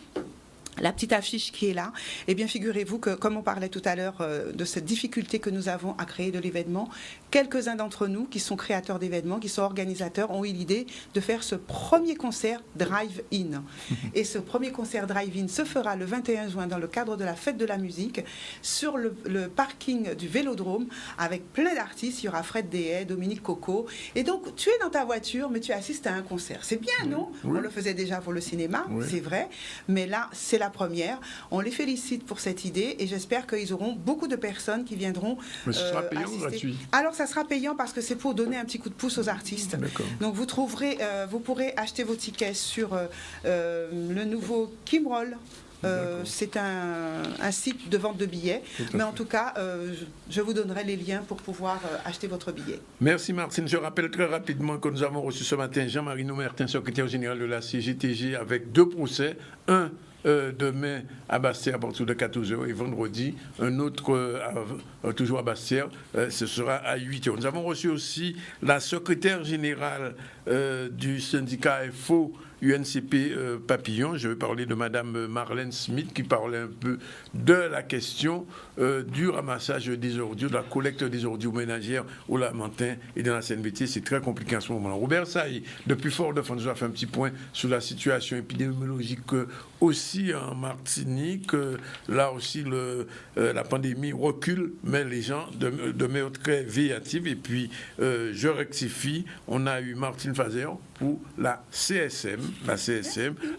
la petite affiche qui est là, eh bien figurez-vous que, comme on parlait tout à l'heure de cette difficulté que nous avons à créer de l'événement, quelques-uns d'entre nous qui sont créateurs d'événements, qui sont organisateurs, ont eu l'idée de faire ce premier concert drive-in. Et ce premier concert drive-in se fera le 21 juin dans le cadre de la fête de la musique sur le parking du Vélodrome avec plein d'artistes. Il y aura Fred Dehaye, Dominique Coco. Et donc, tu es dans ta voiture, mais tu assistes à un concert. C'est bien, non? On le faisait déjà pour le cinéma, c'est vrai. Mais là, c'est la première. On les félicite pour cette idée et j'espère qu'ils auront beaucoup de personnes qui viendront mais ce sera payant assister. Ou gratuit? Alors, ça sera payant parce que c'est pour donner un petit coup de pouce aux artistes. Donc, vous pourrez acheter vos tickets sur le nouveau Kimroll. C'est un site de vente de billets, mais en tout cas, je vous donnerai les liens pour pouvoir acheter votre billet. Merci Martine. Je rappelle très rapidement que nous avons reçu ce matin Jean-Marie Noumertin, secrétaire général de la CGTG, avec 2 procès. Un demain à Basse-Terre à partir de 14h et vendredi, un autre toujours à Basse-Terre, ce sera à 8h. Nous avons reçu aussi la secrétaire générale du syndicat FO UNCP Papillon. Je vais parler de Madame Marlène Smith qui parlait un peu de la question du ramassage des ordures, de la collecte des ordures ménagères au Lamentin et dans la CNBT. C'est très compliqué en ce moment-là. Robert Saï, depuis Fort-de-France, nous a fait un petit point sur la situation épidémiologique aussi en Martinique. Là aussi, la pandémie recule, mais les gens demeurent très véatifs. Et puis, je rectifie, on a eu Martine Fazer pour la CSM,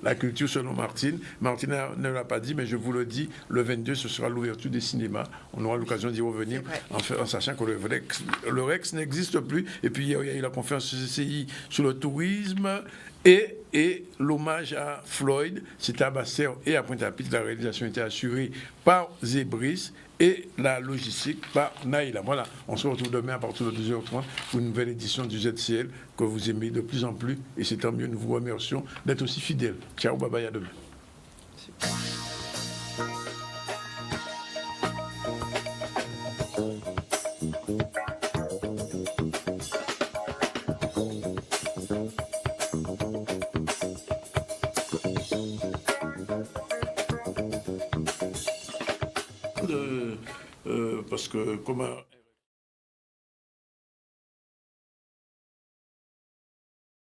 la culture selon Martine. Martine ne l'a pas dit, mais je vous le dis, le 22, ce sera l'ouverture des cinémas. On aura l'occasion d'y revenir en sachant que le Rex n'existe plus. Et puis, il y a eu la conférence CCI sur le tourisme et l'hommage à Floyd. C'était à Basse-Terre et à Pointe-à-Pitre. La réalisation était assurée par Zébris et la logistique par Naïla. Voilà, on se retrouve demain à partir de 12h30 pour une nouvelle édition du ZCL que vous aimez de plus en plus et c'est tant mieux, nous vous remercions d'être aussi fidèles. Ciao, bye bye, à demain. Parce que comme